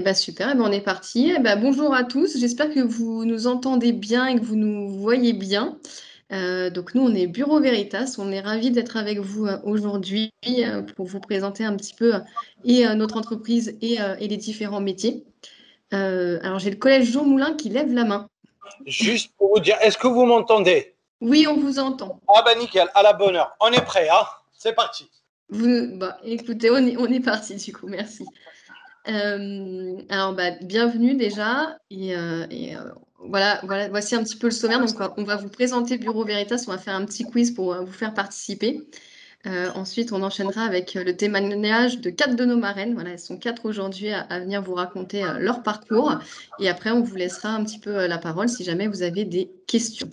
Eh ben super, eh ben on est parti. Eh ben bonjour à tous, j'espère que vous nous entendez bien et que vous nous voyez bien. Donc nous, on est Bureau Veritas, on est ravis d'être avec vous aujourd'hui pour vous présenter un petit peu notre entreprise et les différents métiers. Alors j'ai le collège Jean Moulin qui lève la main. Juste pour vous dire, est-ce que vous m'entendez? Oui, on vous entend. Ah bah nickel, à la bonne heure. On est prêt, hein? C'est parti. Écoutez, on est parti du coup, merci. Alors, bienvenue déjà. Voilà, voici un petit peu le sommaire. Donc, on va vous présenter Bureau Veritas. On va faire un petit quiz pour vous faire participer. Ensuite, on enchaînera avec le témoignage de 4 de nos marraines. Voilà, elles sont 4 aujourd'hui à venir vous raconter leur parcours. Et après, on vous laissera un petit peu la parole si jamais vous avez des questions.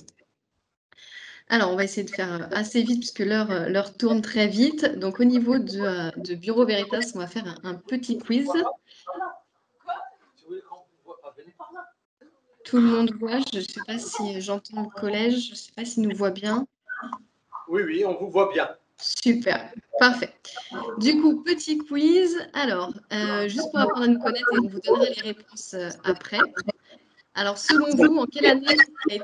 Alors, on va essayer de faire assez vite puisque l'heure tourne très vite. Donc, au niveau de Bureau Veritas, on va faire un petit quiz. Tout le monde voit. Je ne sais pas si j'entends le collège. Je ne sais pas s'il nous voit bien. Oui, on vous voit bien. Super, parfait. Du coup, petit quiz. Alors, juste pour apprendre à nous connaître et on vous donnera les réponses après. Alors, selon vous, en quelle année a été...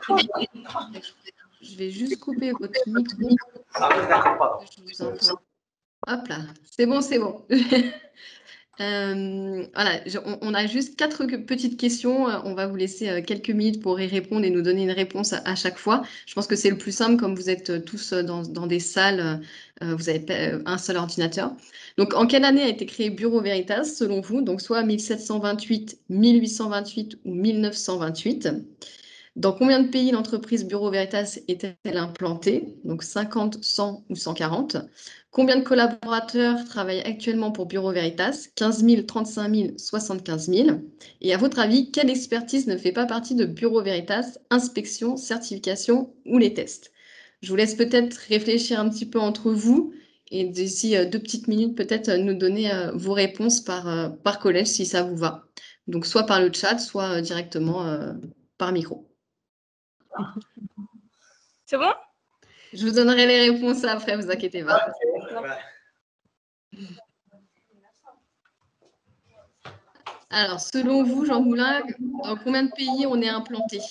Je vais juste couper votre micro. Je vous entends. Hop là, c'est bon, c'est bon. Voilà, on a juste 4 petites questions. On va vous laisser quelques minutes pour y répondre et nous donner une réponse à chaque fois. Je pense que c'est le plus simple, comme vous êtes tous dans des salles, vous avez un seul ordinateur. Donc, en quelle année a été créé Bureau Veritas, selon vous? Donc, soit 1728, 1828 ou 1928. Dans combien de pays l'entreprise Bureau Veritas est-elle implantée? Donc 50, 100 ou 140. Combien de collaborateurs travaillent actuellement pour Bureau Veritas? 15 000, 35 000, 75 000. Et à votre avis, quelle expertise ne fait pas partie de Bureau Veritas? Inspection, certification ou les tests? Je vous laisse peut-être réfléchir un petit peu entre vous et d'ici 2 petites minutes, peut-être nous donner vos réponses par collège si ça vous va. Donc soit par le chat, soit directement par micro. C'est bon? Je vous donnerai les réponses après, vous inquiétez pas. Alors, selon vous, Jean Moulin, dans combien de pays on est implanté?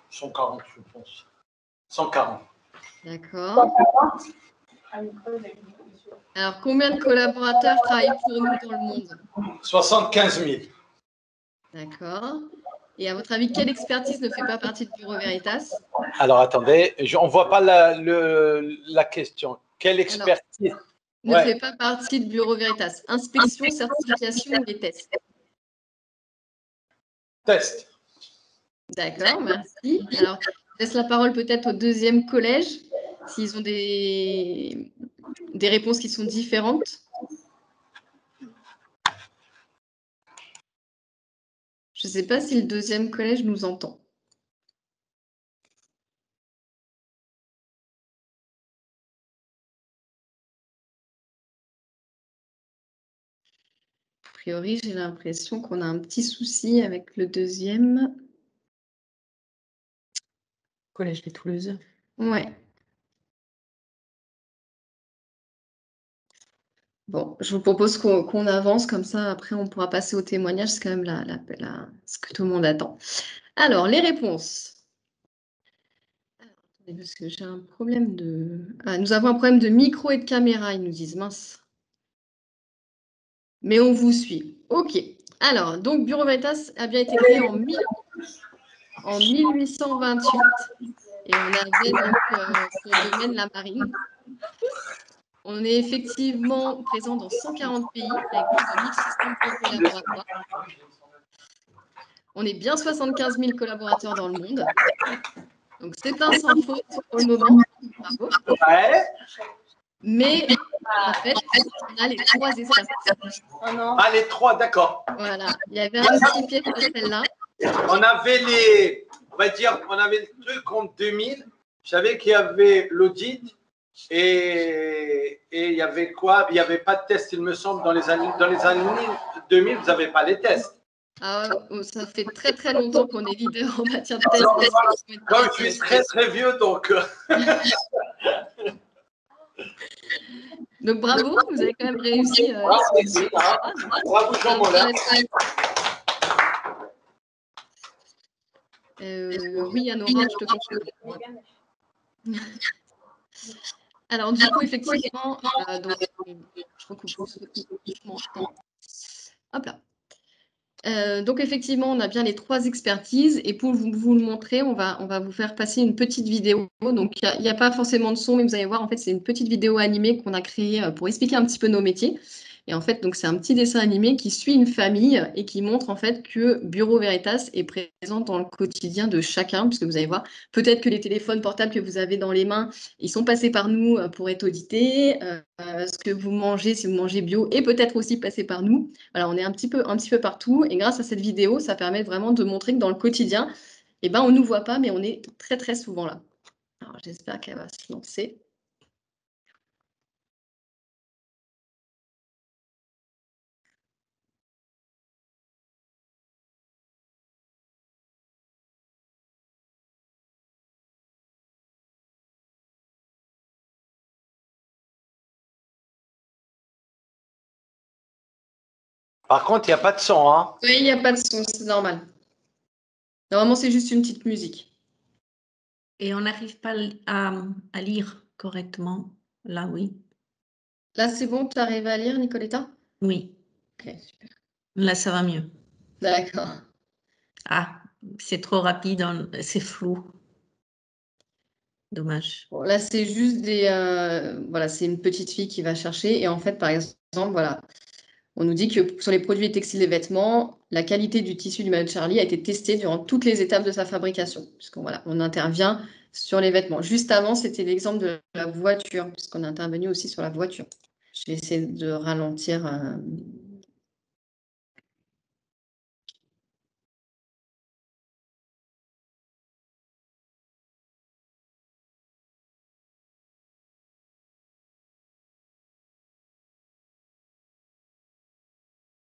140, je pense. 140. D'accord. Alors, combien de collaborateurs travaillent pour nous dans le monde? 75 000. D'accord. Et à votre avis, quelle expertise ne fait pas partie de Bureau Veritas? Alors, attendez, on ne voit pas la question. Quelle expertise ne fait pas partie de Bureau Veritas? Inspection, certification ou les tests? Test. D'accord, merci. Alors, je laisse la parole peut-être au deuxième collège, s'ils ont des réponses qui sont différentes. Je ne sais pas si le deuxième collège nous entend. A priori, j'ai l'impression qu'on a un petit souci avec le deuxième. Collège des Toulouse. Ouais. Bon, je vous propose qu'on avance comme ça. Après, on pourra passer au témoignage. C'est quand même ce que tout le monde attend. Alors, les réponses. Alors, attendez, parce que j'ai un problème de... Ah, nous avons un problème de micro et de caméra, ils nous disent. Mince. Mais on vous suit. OK. Alors, donc, Bureau Veritas a bien été créé en 1828. Et on avait donc pour domaine la marine. On est effectivement présent dans 140 pays avec plus de 1600 collaborateurs. On est bien 75 000 collaborateurs dans le monde. Donc, c'est un sans faute pour le moment. Bravo. Ouais. Mais en fait, on a les 3 expertises. Ah, les 3, d'accord. Voilà. Il y avait un petit piège sur celle-là. On avait on avait le truc en 2000. Je savais qu'il y avait l'audit et il y avait quoi? Il n'y avait pas de test, il me semble, dans les années 2000, vous n'avez pas les tests. Ah, ça fait très très longtemps qu'on est leader en matière de tests. Comme je suis très très vieux, donc. Donc bravo, vous avez quand même réussi. Bravo Jean-Molin. Oui, Anora, je te confirme. Alors, du coup, effectivement, donc, je recoupe juste mon temps. Hop là. Donc, effectivement, on a bien les 3 expertises. Et pour vous le montrer, on va vous faire passer une petite vidéo. Donc, il n'y a pas forcément de son, mais vous allez voir, en fait, c'est une petite vidéo animée qu'on a créée pour expliquer un petit peu nos métiers. Et en fait, donc c'est un petit dessin animé qui suit une famille et qui montre en fait que Bureau Veritas est présent dans le quotidien de chacun, puisque vous allez voir, peut-être que les téléphones portables que vous avez dans les mains, ils sont passés par nous pour être audités. Ce que vous mangez, si vous mangez bio, est peut-être aussi passé par nous. Voilà, on est un petit peu partout. Et grâce à cette vidéo, ça permet vraiment de montrer que dans le quotidien, eh ben, on ne nous voit pas, mais on est très, très souvent là. Alors, j'espère qu'elle va se lancer. Par contre, il n'y a pas de son. Hein. Oui, il n'y a pas de son, c'est normal. Normalement, c'est juste une petite musique. Et on n'arrive pas à lire correctement. Là, oui. Là, c'est bon, tu arrives à lire, Nicoletta? Oui. Ok, super. Là, ça va mieux. D'accord. Ah, c'est trop rapide, c'est flou. Dommage. Bon, là, c'est juste voilà, c'est une petite fille qui va chercher. Et en fait, par exemple, voilà, on nous dit que sur les produits textiles et vêtements, la qualité du tissu du maillot de Charlie a été testée durant toutes les étapes de sa fabrication. Puisqu'on voilà, on intervient sur les vêtements. Juste avant, c'était l'exemple de la voiture, puisqu'on a intervenu aussi sur la voiture. Je vais essayer de ralentir.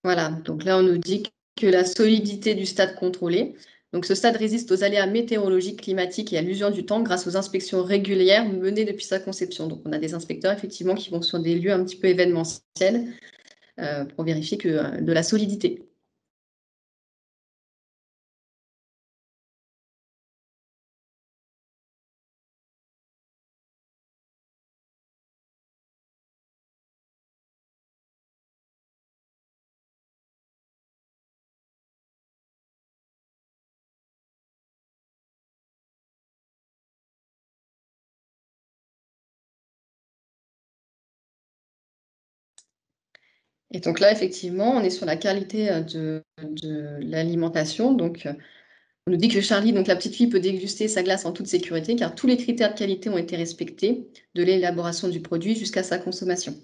Voilà, donc là, on nous dit que la solidité du stade contrôlé. Donc, ce stade résiste aux aléas météorologiques, climatiques et à l'usure du temps grâce aux inspections régulières menées depuis sa conception. Donc, on a des inspecteurs, effectivement, qui vont sur des lieux un petit peu événementiels pour vérifier de la solidité. Et donc là, effectivement, on est sur la qualité de l'alimentation. Donc, on nous dit que Charlie, donc la petite fille, peut déguster sa glace en toute sécurité car tous les critères de qualité ont été respectés, de l'élaboration du produit jusqu'à sa consommation.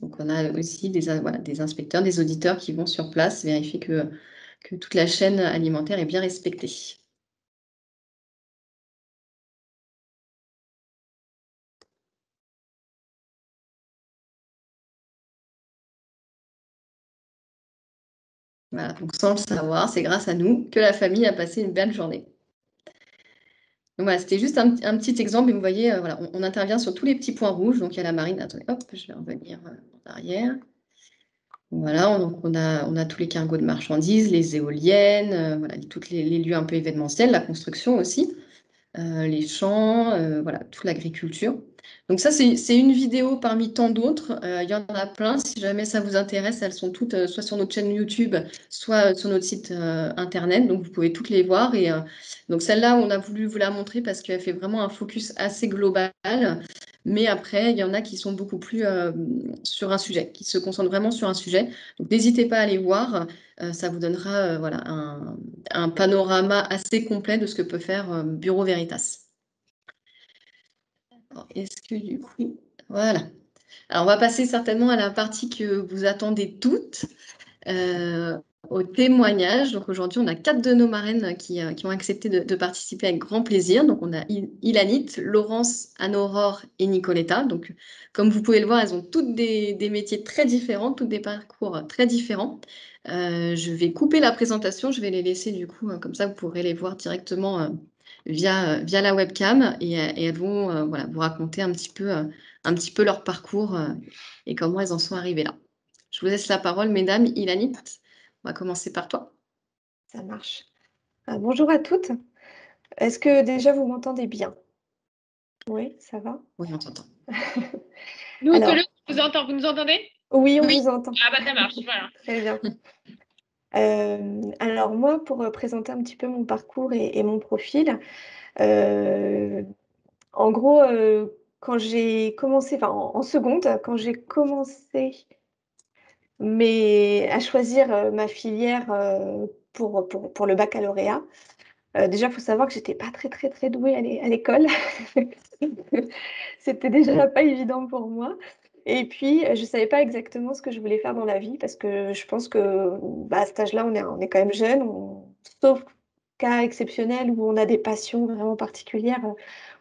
Donc, on a aussi des inspecteurs, des auditeurs qui vont sur place vérifier que toute la chaîne alimentaire est bien respectée. Voilà, donc sans le savoir, c'est grâce à nous que la famille a passé une belle journée. Donc voilà, c'était juste un petit exemple, et vous voyez, voilà, on intervient sur tous les petits points rouges. Donc il y a la marine, attendez, hop, je vais revenir en arrière. Voilà, donc on a tous les cargos de marchandises, les éoliennes, voilà, tous les lieux un peu événementiels, la construction aussi. Les champs, voilà, toute l'agriculture. Donc ça, c'est une vidéo parmi tant d'autres. Il y en a plein. Si jamais ça vous intéresse, elles sont toutes soit sur notre chaîne YouTube, soit sur notre site internet. Donc vous pouvez toutes les voir. Et donc celle-là, on a voulu vous la montrer parce qu'elle fait vraiment un focus assez global. Mais après, il y en a qui sont beaucoup plus sur un sujet, qui se concentrent vraiment sur un sujet. Donc n'hésitez pas à aller voir. Ça vous donnera voilà, un panorama assez complet de ce que peut faire Bureau Veritas. Est-ce que du coup, voilà. Alors, on va passer certainement à la partie que vous attendez toutes, au témoignage. Donc, aujourd'hui, on a 4 de nos marraines qui ont accepté de participer avec grand plaisir. Donc, on a Ilanit, Laurence, Anne-Aurore et Nicoletta. Donc, comme vous pouvez le voir, elles ont toutes des métiers très différents, toutes des parcours très différents. Je vais couper la présentation, je vais les laisser du coup, comme ça vous pourrez les voir directement via la webcam et elles vont voilà, vous raconter un petit peu leur parcours et comment elles en sont arrivées là. Je vous laisse la parole, mesdames. Ilanit, on va commencer par toi. Ça marche. Bonjour à toutes. Est-ce que déjà vous m'entendez bien? Oui, ça va? Oui, on t'entend. Nous, Alors, Toulouse, on vous entend. Vous nous entendez? oui, on Oui. vous entend. Ah bah ça marche, voilà. Très bien. Alors moi, pour présenter un petit peu mon parcours et mon profil, en gros, quand j'ai commencé, enfin en seconde, quand j'ai commencé à choisir ma filière pour le baccalauréat, déjà, il faut savoir que j'étais pas très, très, très douée à l'école. C'était déjà pas évident pour moi et puis, je savais pas exactement ce que je voulais faire dans la vie parce que je pense que, à cet âge-là, on est quand même jeune, sauf cas exceptionnel où on a des passions vraiment particulières,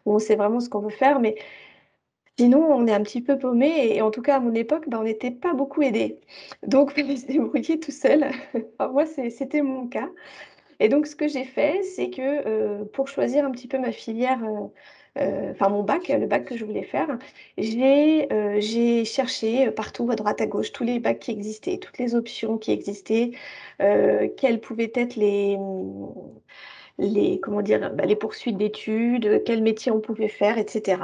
où on sait vraiment ce qu'on veut faire, mais sinon, on est un petit peu paumé et en tout cas, à mon époque, on n'était pas beaucoup aidés. Donc, il fallait se débrouiller tout seul. Enfin, moi, c'était mon cas. Et donc, ce que j'ai fait, c'est que pour choisir un petit peu ma filière, enfin mon bac, le bac que je voulais faire, j'ai cherché partout, à droite, à gauche, tous les bacs qui existaient, toutes les options qui existaient, quelles pouvaient être comment dire, les poursuites d'études, quel métier on pouvait faire, etc.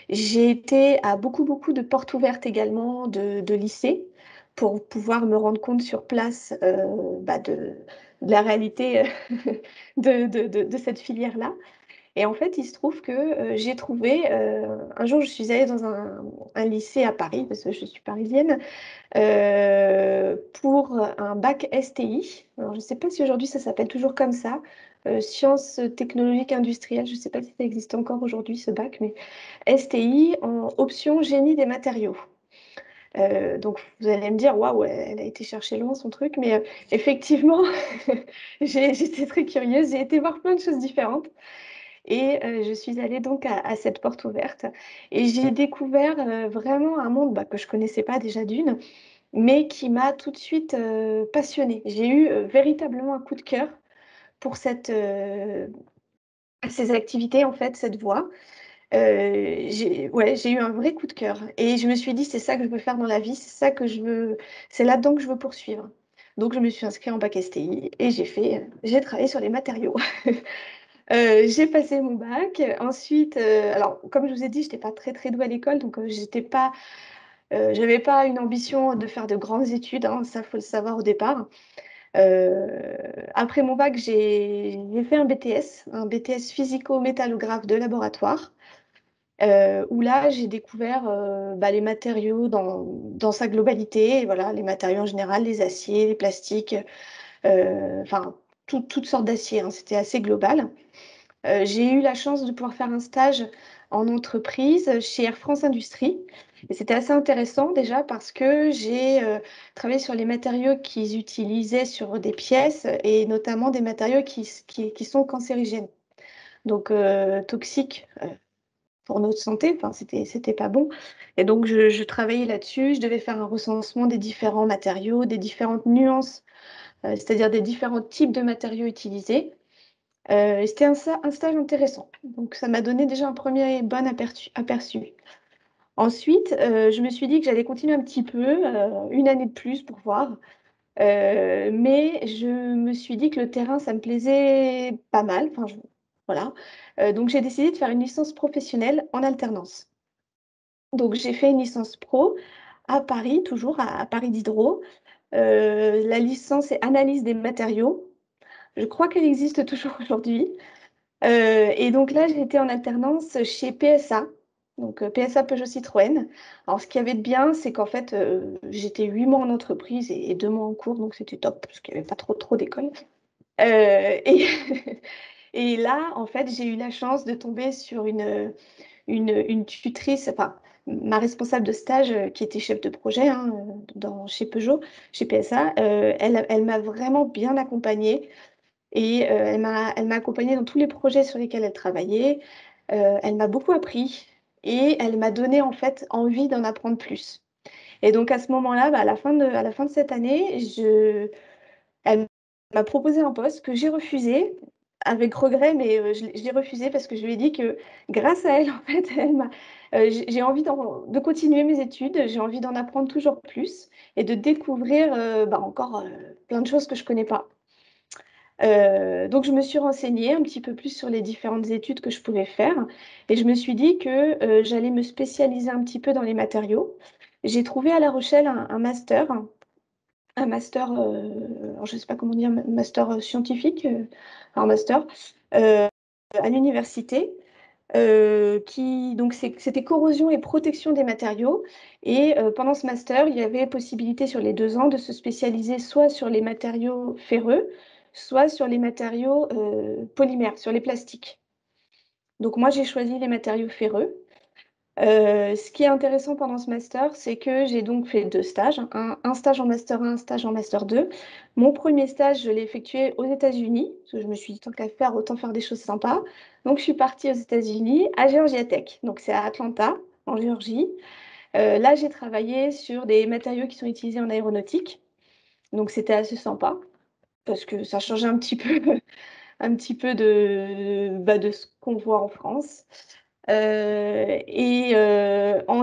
J'ai été à beaucoup, beaucoup de portes ouvertes également de lycées pour pouvoir me rendre compte sur place de la réalité de cette filière-là. Et en fait, il se trouve que j'ai trouvé, un jour, je suis allée dans un lycée à Paris, parce que je suis parisienne, pour un bac STI. Alors, je ne sais pas si aujourd'hui ça s'appelle toujours comme ça, sciences technologiques industrielles. Je ne sais pas si ça existe encore aujourd'hui, ce bac, mais STI en option génie des matériaux. Donc vous allez me dire, waouh, elle a été chercher loin son truc, mais effectivement, j'étais très curieuse, j'ai été voir plein de choses différentes et je suis allée donc à cette porte ouverte et j'ai découvert vraiment un monde que je connaissais pas déjà d'une, mais qui m'a tout de suite passionnée. J'ai eu véritablement un coup de cœur pour ces activités, en fait, cette voie. J'ai eu un vrai coup de cœur et je me suis dit: «C'est ça que je veux faire dans la vie, c'est ça que je veux c'est là-dedans que je veux poursuivre». Donc je me suis inscrite en bac STI et j'ai travaillé sur les matériaux. J'ai passé mon bac. Ensuite, alors comme je vous ai dit, j'étais pas très, très douée à l'école, donc j'avais pas une ambition de faire de grandes études, hein, ça, faut le savoir au départ. Après mon bac, j'ai fait un BTS physico-métallographe de laboratoire. Où là, j'ai découvert les matériaux dans sa globalité, et voilà, les matériaux en général, les aciers, les plastiques, enfin toutes sortes d'aciers, hein, c'était assez global. J'ai eu la chance de pouvoir faire un stage en entreprise chez Air France Industrie. Et c'était assez intéressant déjà parce que j'ai travaillé sur les matériaux qu'ils utilisaient sur des pièces et notamment des matériaux qui sont cancérigènes, donc toxiques pour notre santé. Enfin, c'était pas bon. Et donc, je travaillais là-dessus. Je devais faire un recensement des différents matériaux, des différentes nuances, c'est-à-dire des différents types de matériaux utilisés. Et c'était un stage intéressant. Donc, ça m'a donné déjà un premier bon aperçu. Ensuite, je me suis dit que j'allais continuer un petit peu, une année de plus pour voir. Mais je me suis dit que le terrain, ça me plaisait pas mal. Enfin, voilà. Donc, j'ai décidé de faire une licence professionnelle en alternance. Donc, j'ai fait une licence pro à Paris, toujours à Paris Diderot. La licence est analyse des matériaux. Je crois qu'elle existe toujours aujourd'hui. Et donc là, j'ai été en alternance chez PSA, donc PSA Peugeot Citroën. Alors, ce qu'il y avait de bien, c'est qu'en fait, j'étais 8 mois en entreprise et 2 mois en cours, donc c'était top, parce qu'il n'y avait pas trop d'école. Et, et là, en fait, j'ai eu la chance de tomber sur une tutrice, enfin, ma responsable de stage, qui était chef de projet, hein, chez Peugeot, chez PSA. Elle m'a vraiment bien accompagnée. Et elle m'a accompagnée dans tous les projets sur lesquels elle travaillait. Elle m'a beaucoup appris et elle m'a donné en fait envie d'en apprendre plus. Et donc à ce moment-là, à la fin de cette année, elle m'a proposé un poste que j'ai refusé avec regret, mais je l'ai refusé parce que je lui ai dit que grâce à elle, en fait, j'ai envie de continuer mes études, j'ai envie d'en apprendre toujours plus et de découvrir encore plein de choses que je ne connais pas. Donc, je me suis renseignée un petit peu plus sur les différentes études que je pouvais faire et je me suis dit que j'allais me spécialiser un petit peu dans les matériaux. J'ai trouvé à La Rochelle un master, alors je ne sais pas comment dire, master scientifique, un master à l'université. Donc c'était corrosion et protection des matériaux. Et pendant ce master, il y avait possibilité sur les 2 ans de se spécialiser soit sur les matériaux ferreux, soit sur les matériaux polymères, sur les plastiques. Donc moi, j'ai choisi les matériaux ferreux. Ce qui est intéressant pendant ce master, c'est que j'ai donc fait 2 stages, un stage en master 1, un stage en master 2. Mon premier stage, je l'ai effectué aux États-Unis, parce que je me suis dit, tant qu'à faire, autant faire des choses sympas. Donc, je suis partie aux États-Unis, à Georgia Tech, donc c'est à Atlanta, en Géorgie. Là, j'ai travaillé sur des matériaux qui sont utilisés en aéronautique, donc c'était assez sympa, parce que ça changeait un petit peu, un petit peu de ce qu'on voit en France. En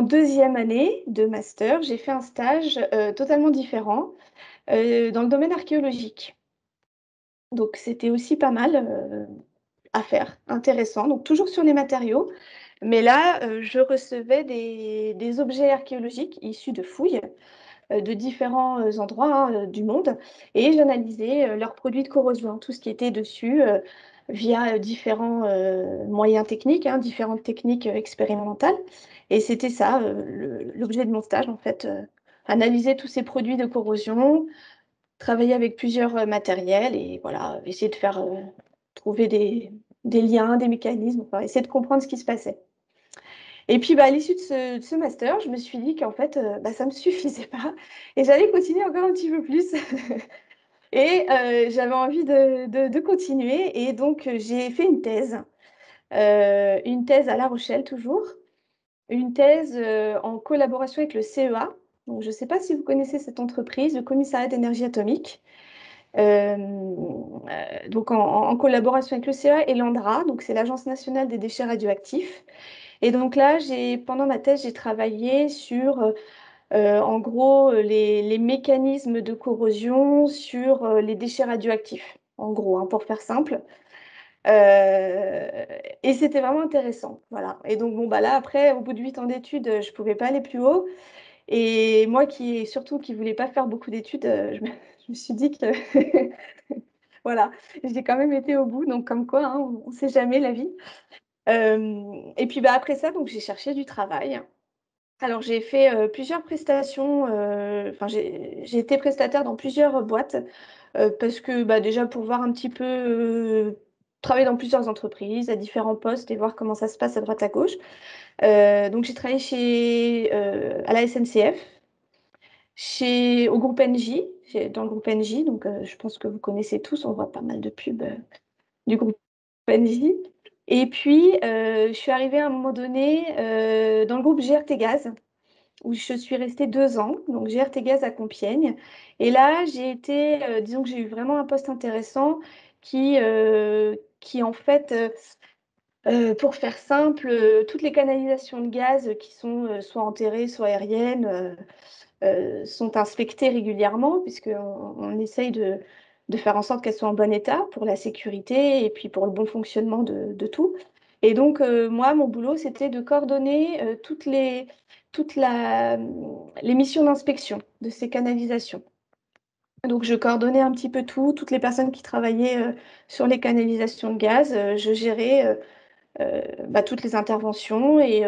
2e année de master, j'ai fait un stage totalement différent dans le domaine archéologique. Donc, c'était aussi pas mal à faire, intéressant. Donc, toujours sur les matériaux, mais là, je recevais des objets archéologiques issus de fouilles de différents endroits du monde et j'analysais leurs produits de corrosion, tout ce qui était dessus via différents moyens techniques, différentes techniques expérimentales. Et c'était ça, l'objet de mon stage, en fait, analyser tous ces produits de corrosion, travailler avec plusieurs matériels et voilà, essayer de faire trouver des liens, des mécanismes, enfin, essayer de comprendre ce qui se passait. Et puis, à l'issue de ce master, je me suis dit qu'en fait, ça ne me suffisait pas et j'allais continuer encore un petit peu plus. Et j'avais envie de continuer et donc j'ai fait une thèse à La Rochelle toujours, une thèse en collaboration avec le CEA. Donc, je ne sais pas si vous connaissez cette entreprise, le Commissariat d'énergie atomique. Donc, en collaboration avec le CEA et l'ANDRA, donc c'est l'Agence nationale des déchets radioactifs. Et donc là, pendant ma thèse, j'ai travaillé sur, en gros, les mécanismes de corrosion sur les déchets radioactifs, en gros, pour faire simple. Et c'était vraiment intéressant, voilà. Et donc, bon, là, après, au bout de 8 ans d'études, je ne pouvais pas aller plus haut. Et moi, surtout, qui ne voulais pas faire beaucoup d'études, je me suis dit que, voilà, j'ai quand même été au bout. Donc, comme quoi, on ne sait jamais la vie. Et puis après ça, donc j'ai cherché du travail. Alors j'ai fait plusieurs prestations, enfin j'ai été prestataire dans plusieurs boîtes parce que déjà pour voir un petit peu, travailler dans plusieurs entreprises à différents postes et voir comment ça se passe à droite à gauche. Donc j'ai travaillé à la SNCF, au groupe NJ, dans le groupe NJ, donc je pense que vous connaissez tous, on voit pas mal de pubs du groupe NJ. Et puis, je suis arrivée à un moment donné dans le groupe GRT Gaz, où je suis restée 2 ans, donc GRT Gaz à Compiègne. Et là, disons que j'ai eu vraiment un poste intéressant qui en fait, pour faire simple, toutes les canalisations de gaz qui sont soit enterrées, soit aériennes, sont inspectées régulièrement, puisqu'on essaye de faire en sorte qu'elles soient en bon état pour la sécurité et puis pour le bon fonctionnement de tout. Et donc, moi, mon boulot, c'était de coordonner toutes les missions d'inspection de ces canalisations. Donc, je coordonnais un petit peu toutes les personnes qui travaillaient sur les canalisations de gaz. Je gérais toutes les interventions et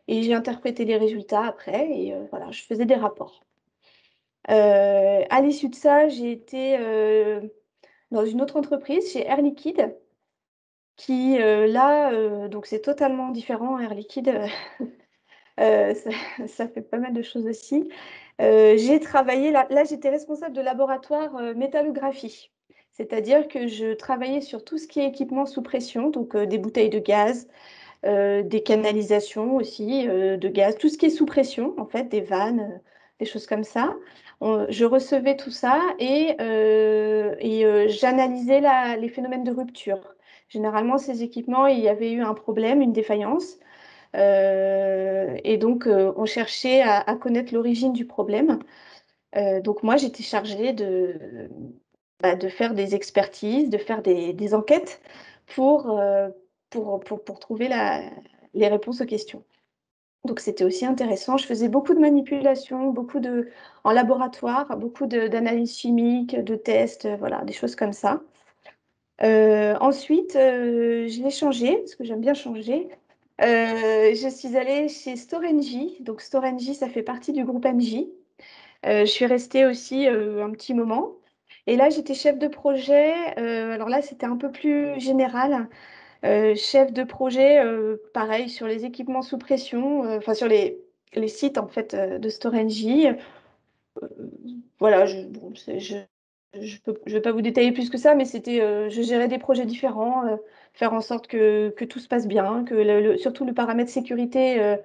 j'ai interprété les résultats après et voilà, je faisais des rapports. À l'issue de ça, j'ai été dans une autre entreprise, chez Air Liquide, qui là, donc c'est totalement différent. Air Liquide, ça fait pas mal de choses aussi. J'ai travaillé là, j'étais responsable de laboratoire métallographie, c'est-à-dire que je travaillais sur tout ce qui est équipement sous pression, donc des bouteilles de gaz, des canalisations aussi de gaz, tout ce qui est sous pression, en fait, des vannes, des choses comme ça. Je recevais tout ça et j'analysais les phénomènes de rupture. Généralement, ces équipements, il y avait eu un problème, une défaillance. Et donc, on cherchait à connaître l'origine du problème. Donc moi, j'étais chargée de faire des expertises, de faire des enquêtes pour, pour trouver les réponses aux questions. Donc c'était aussi intéressant. Je faisais beaucoup de manipulations, en laboratoire, beaucoup d'analyses chimiques, de tests, voilà, des choses comme ça. Ensuite, je l'ai changé, parce que j'aime bien changer. Je suis allée chez Storengy. Donc Storengy, ça fait partie du groupe Engie. Je suis restée aussi un petit moment. Et là, j'étais chef de projet. Alors là, c'était un peu plus général. Chef de projet, pareil, sur les équipements sous pression, enfin sur les sites en fait de Storengy. Voilà, bon, je vais pas vous détailler plus que ça, mais je gérais des projets différents, faire en sorte que tout se passe bien, que surtout le paramètre sécurité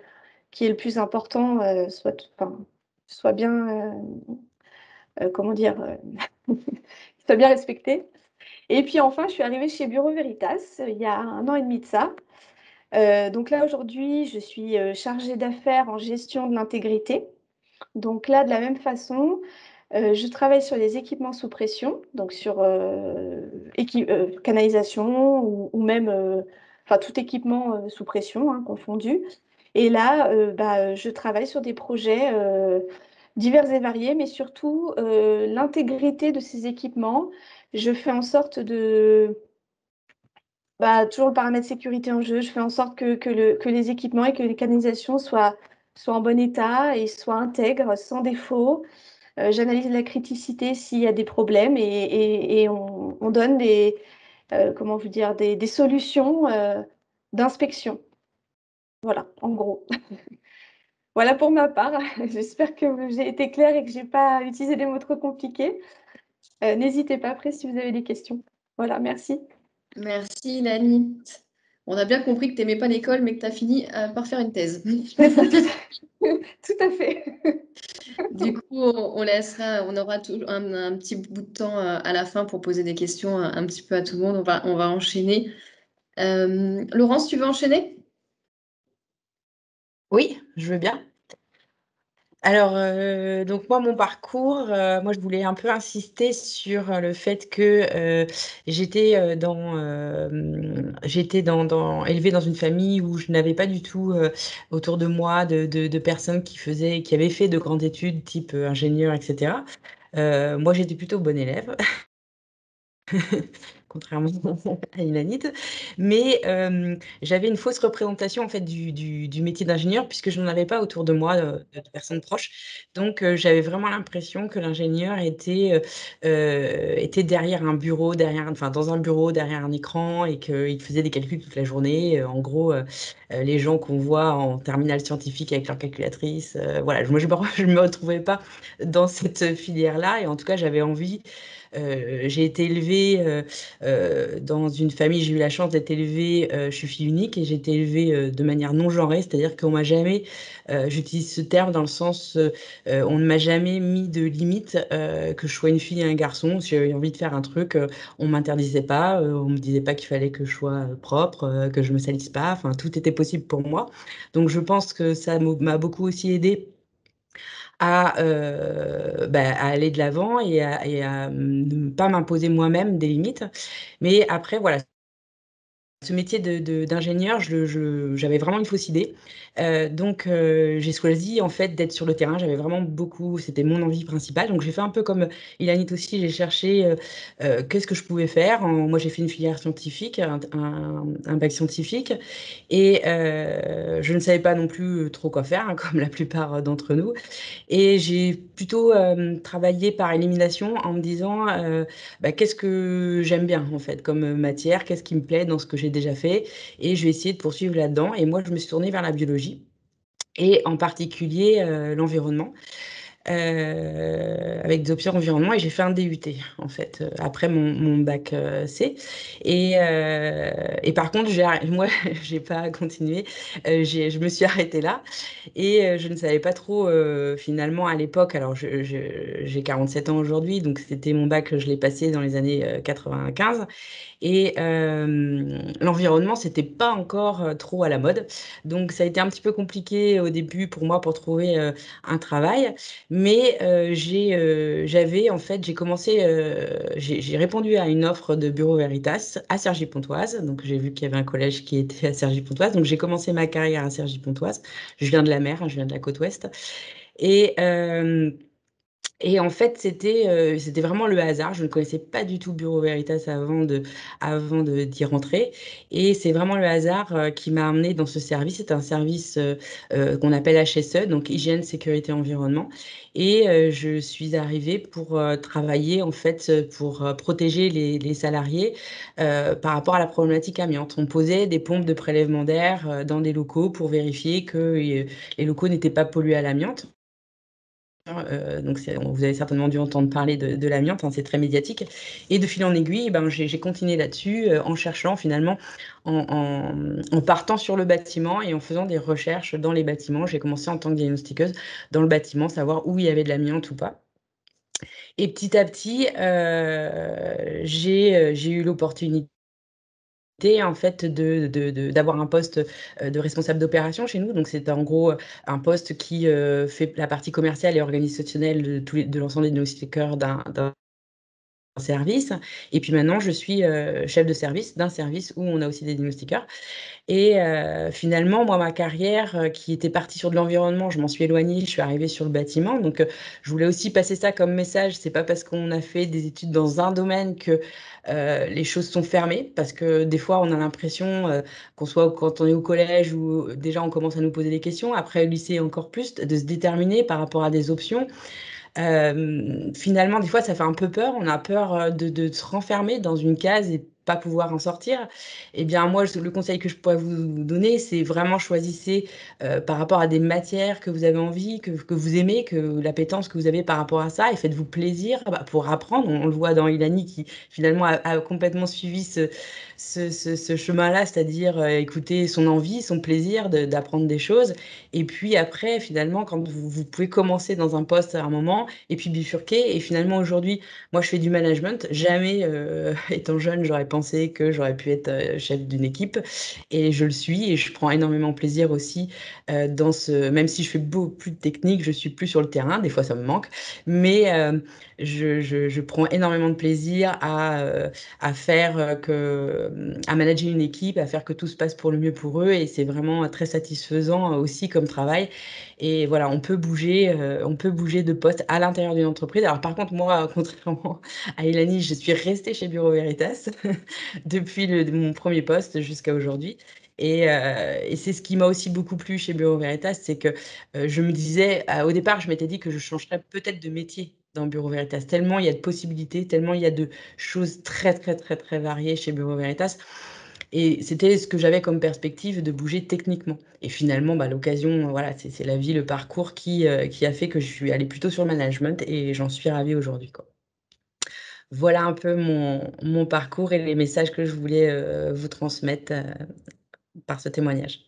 qui est le plus important soit bien, comment dire, soit bien respecté. Et puis enfin, je suis arrivée chez Bureau Veritas il y a 1 an et demi de ça. Donc là, aujourd'hui, je suis chargée d'affaires en gestion de l'intégrité. Donc là, de la même façon, je travaille sur les équipements sous pression, donc sur canalisation ou même enfin, tout équipement sous pression, hein, confondu. Et là, je travaille sur des projets divers et variés, mais surtout l'intégrité de ces équipements. Je fais en sorte toujours le paramètre sécurité en jeu. Je fais en sorte que les équipements et que les canalisations soient en bon état et soient intègres, sans défaut. J'analyse la criticité s'il y a des problèmes et on donne comment vous dire, des solutions d'inspection. Voilà, en gros. Voilà pour ma part. J'espère que j'ai été claire et que je n'ai pas utilisé des mots trop compliqués. N'hésitez pas après si vous avez des questions. Voilà, merci. Merci, Lani. On a bien compris que tu n'aimais pas l'école, mais que tu as fini par faire une thèse. C'est ça, tout à fait. Du coup, on aura un petit bout de temps à la fin pour poser des questions un petit peu à tout le monde. On va enchaîner. Laurence, tu veux enchaîner? Oui, je veux bien. Alors, donc moi, mon parcours, moi, je voulais un peu insister sur le fait que j'étais élevée dans une famille où je n'avais pas du tout autour de moi de personnes qui avaient fait de grandes études type ingénieur, etc. Moi, j'étais plutôt bonne élève. Contrairement à Ilanit. Mais j'avais une fausse représentation en fait du métier d'ingénieur puisque je n'en avais pas autour de moi de personnes proches. Donc j'avais vraiment l'impression que l'ingénieur était derrière un bureau, dans un bureau, derrière un écran et qu'il faisait des calculs toute la journée. En gros, les gens qu'on voit en terminale scientifique avec leur calculatrice. Voilà, moi je me retrouvais pas dans cette filière-là et en tout cas j'avais envie. J'ai été élevée dans une famille, j'ai eu la chance d'être élevée, je suis fille unique et j'ai été élevée de manière non genrée, c'est-à-dire qu'on m'a jamais, j'utilise ce terme dans le sens, on ne m'a jamais mis de limite, que je sois une fille et un garçon. Si j'avais envie de faire un truc, on m'interdisait pas, on me disait pas qu'il fallait que je sois propre, que je me salisse pas, enfin tout était possible pour moi. Donc je pense que ça m'a beaucoup aussi aidée à aller de l'avant et à ne pas m'imposer moi-même des limites. Mais après, voilà, ce métier d'ingénieur, j'avais vraiment une fausse idée. Donc, j'ai choisi en fait d'être sur le terrain. J'avais vraiment beaucoup, c'était mon envie principale. Donc, j'ai fait un peu comme Ilanit aussi. J'ai cherché qu'est-ce que je pouvais faire. Moi, j'ai fait une filière scientifique, un bac scientifique, et je ne savais pas non plus trop quoi faire, hein, comme la plupart d'entre nous. Et j'ai plutôt travaillé par élimination en me disant qu'est-ce que j'aime bien en fait comme matière, qu'est-ce qui me plaît dans ce que j'ai déjà fait et je vais essayer de poursuivre là-dedans. Et moi, je me suis tournée vers la biologie et en particulier l'environnement. avec des options environnement, et j'ai fait un DUT en fait après mon bac C. Et par contre, moi, j'ai pas continué. Je me suis arrêtée là, et je ne savais pas trop finalement à l'époque. Alors, j'ai 47 ans aujourd'hui, donc c'était mon bac, je l'ai passé dans les années 95. Et l'environnement, c'était pas encore trop à la mode. Donc, ça a été un petit peu compliqué au début pour moi pour trouver un travail. Mais j'ai commencé, j'ai répondu à une offre de Bureau Veritas à Cergy-Pontoise. Donc, j'ai vu qu'il y avait un collège qui était à Cergy-Pontoise. Donc, j'ai commencé ma carrière à Cergy-Pontoise. Je viens de la mer, hein, je viens de la côte ouest. Et en fait, c'était vraiment le hasard. Je ne connaissais pas du tout Bureau Veritas d'y rentrer. Et c'est vraiment le hasard qui m'a amené dans ce service. C'est un service qu'on appelle HSE, donc Hygiène, Sécurité, Environnement. Et je suis arrivée pour travailler, en fait, pour protéger les salariés par rapport à la problématique amiante. On posait des pompes de prélèvement d'air dans des locaux pour vérifier que les locaux n'étaient pas pollués à l'amiante. Donc vous avez certainement dû entendre parler de l'amiante, hein, c'est très médiatique. Et de fil en aiguille, ben, j'ai continué là-dessus en cherchant finalement, en partant sur le bâtiment et en faisant des recherches dans les bâtiments. J'ai commencé en tant que diagnostiqueuse dans le bâtiment, savoir où il y avait de l'amiante ou pas. Et petit à petit, j'ai eu l'opportunité en fait d'avoir un poste de responsable d'opération chez nous. Donc c'est en gros un poste qui fait la partie commerciale et organisationnelle de l'ensemble des diagnostiqueurs d'un service. Et puis maintenant, je suis chef de service d'un service où on a aussi des diagnostiqueurs. Et finalement, moi, ma carrière qui était partie sur de l'environnement, je m'en suis éloignée, je suis arrivée sur le bâtiment. Donc, je voulais aussi passer ça comme message. C'est pas parce qu'on a fait des études dans un domaine que les choses sont fermées, parce que des fois, on a l'impression, qu'on soit quand on est au collège, ou déjà on commence à nous poser des questions, après au lycée encore plus, de se déterminer par rapport à des options. Finalement, des fois, ça fait un peu peur. On a peur de se renfermer dans une case et pas pouvoir en sortir. Eh bien, moi, le conseil que je pourrais vous donner, c'est vraiment choisissez par rapport à des matières que vous avez envie, que vous aimez, que l'appétence que vous avez par rapport à ça, et faites-vous plaisir pour apprendre. On le voit dans Ilani qui finalement a complètement suivi ce chemin-là, c'est-à-dire écouter son envie, son plaisir d'apprendre des choses. Et puis après, finalement, quand vous pouvez commencer dans un poste à un moment, et puis bifurquer. Et finalement, aujourd'hui, moi, je fais du management. Jamais, étant jeune, j'aurais pensé que j'aurais pu être chef d'une équipe. Et je le suis. Et je prends énormément plaisir aussi même si je fais beaucoup plus de technique, je suis plus sur le terrain. Des fois, ça me manque. Mais je prends énormément de plaisir à faire à manager une équipe, à faire que tout se passe pour le mieux pour eux. Et c'est vraiment très satisfaisant aussi comme travail. Et voilà, on peut bouger de poste à l'intérieur d'une entreprise. Alors par contre, moi, contrairement à Ilani, je suis restée chez Bureau Veritas depuis mon premier poste jusqu'à aujourd'hui. Et c'est ce qui m'a aussi beaucoup plu chez Bureau Veritas, c'est que je me disais, au départ, je m'étais dit que je changerais peut-être de métier dans Bureau Veritas, tellement il y a de possibilités, tellement il y a de choses très, très, très, très variées chez Bureau Veritas. Et c'était ce que j'avais comme perspective, de bouger techniquement. Et finalement, bah, l'occasion, voilà, c'est la vie, le parcours qui a fait que je suis allée plutôt sur le management, et j'en suis ravie aujourd'hui, quoi. Voilà un peu mon parcours et les messages que je voulais vous transmettre par ce témoignage.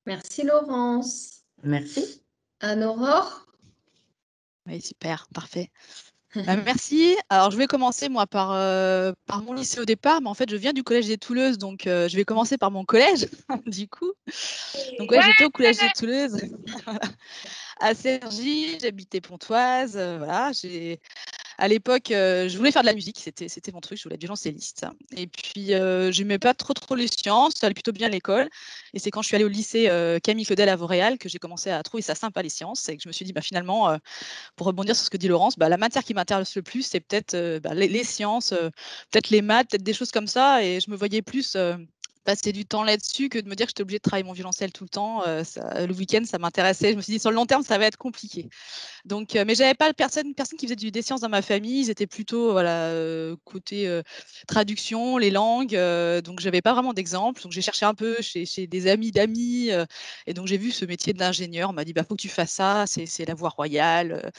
Merci Laurence. Merci. Anne-Aurore? Oui, super, parfait. Merci. Alors, je vais commencer, moi, par mon lycée au départ, mais en fait, je viens du collège des Touleuses, donc je vais commencer par mon collège, du coup. Donc, ouais, j'étais au collège des Touleuses, à Cergy, j'habitais Pontoise, voilà. À l'époque, je voulais faire de la musique, c'était mon truc, je voulais être violoncelliste. Et puis, je n'aimais pas trop les sciences, ça allait plutôt bien à l'école. Et c'est quand je suis allée au lycée Camille Claudel à Vauréal que j'ai commencé à trouver ça sympa, les sciences, et que je me suis dit, finalement, pour rebondir sur ce que dit Laurence, la matière qui m'intéresse le plus, c'est peut-être les sciences, peut-être les maths, peut-être des choses comme ça. Et je me voyais plus passer du temps là-dessus que de me dire que j'étais obligée de travailler mon violoncelle tout le temps. Le week-end, ça m'intéressait. Je me suis dit, sur le long terme, ça va être compliqué. Donc, mais j'avais pas personne qui faisait des sciences dans ma famille. Ils étaient plutôt voilà, côté traduction, les langues. Donc, j'avais pas vraiment d'exemple. Donc, j'ai cherché un peu chez des amis d'amis. Et donc, j'ai vu ce métier d'ingénieur. On m'a dit, bah, faut que tu fasses ça. C'est la voie royale.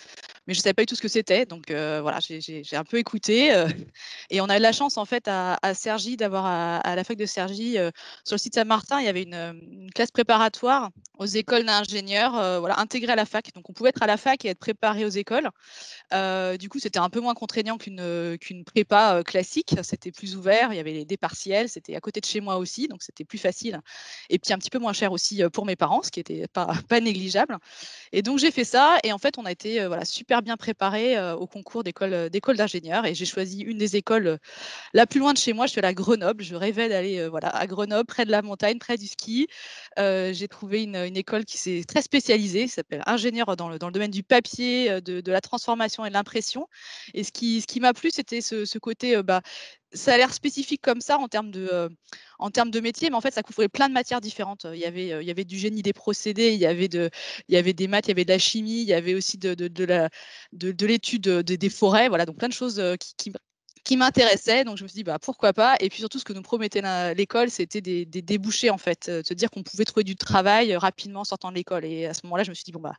Mais je ne savais pas du tout ce que c'était. Donc, voilà, j'ai un peu écouté. Et on a eu la chance, en fait, à Cergy, d'avoir à la fac de Cergy, sur le site Saint-Martin, il y avait une classe préparatoire aux écoles d'ingénieurs voilà, intégrée à la fac. Donc, on pouvait être à la fac et être préparé aux écoles. Du coup, c'était un peu moins contraignant qu'une prépa classique. C'était plus ouvert. Il y avait des partiels. C'était à côté de chez moi aussi. Donc, c'était plus facile. Et puis, un petit peu moins cher aussi pour mes parents, ce qui n'était pas négligeable. Et donc, j'ai fait ça. Et en fait, on a été voilà, super bien préparés au concours d'école d'ingénieurs. Et j'ai choisi une des écoles la plus loin de chez moi. Je suis allée à Grenoble. Je rêvais d'aller voilà, à Grenoble, près de la montagne, près du ski. J'ai trouvé une école qui s'est très spécialisée, qui s'appelle ingénieur dans le domaine du papier, de la transformation et de l'impression. Et ce qui m'a plu, c'était ce côté, ça a l'air spécifique comme ça en termes de métier, mais en fait, ça couvrait plein de matières différentes. Il y avait du génie des procédés, il y avait des maths, il y avait de la chimie, il y avait aussi de l'étude des forêts, voilà, donc plein de choses qui m'intéressaient. Donc, je me suis dit, bah, pourquoi pas. Et puis surtout, ce que nous promettait l'école, c'était des débouchés, en fait, de se dire qu'on pouvait trouver du travail rapidement en sortant de l'école. Et à ce moment-là, je me suis dit, bon, bah,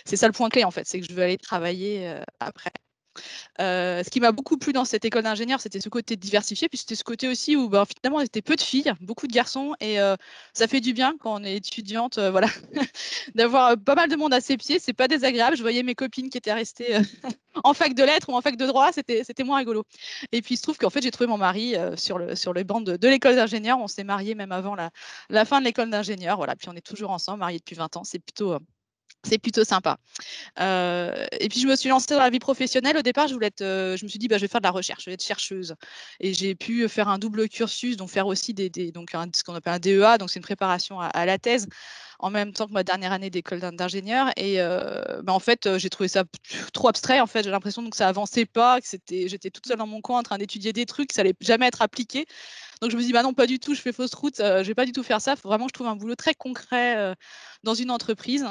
c'est ça le point clé, en fait, c'est que je veux aller travailler après. Ce qui m'a beaucoup plu dans cette école d'ingénieur, c'était ce côté diversifié, puis c'était ce côté aussi où finalement, on était peu de filles, beaucoup de garçons, et ça fait du bien quand on est étudiante, voilà, d'avoir pas mal de monde à ses pieds. C'est pas désagréable. Je voyais mes copines qui étaient restées en fac de lettres ou en fac de droit, c'était moins rigolo. Et puis il se trouve qu'en fait, j'ai trouvé mon mari sur le banc de l'école d'ingénieur. On s'est mariés même avant la fin de l'école d'ingénieur. Voilà, puis on est toujours ensemble, mariés depuis 20 ans. C'est plutôt sympa. Et puis je me suis lancée dans la vie professionnelle. Au départ, je me suis dit, je vais faire de la recherche, je vais être chercheuse. Et j'ai pu faire un double cursus, donc faire aussi donc ce qu'on appelle un DEA, donc c'est une préparation à la thèse, en même temps que ma dernière année d'école d'ingénieur. Et en fait, j'ai trouvé ça trop abstrait. En fait, j'ai l'impression que ça avançait pas, que j'étais toute seule dans mon coin en train d'étudier des trucs, ça allait jamais être appliqué. Donc je me dis, non, pas du tout, je fais fausse route, je vais pas du tout faire ça. Il faut vraiment que je trouve un boulot très concret dans une entreprise.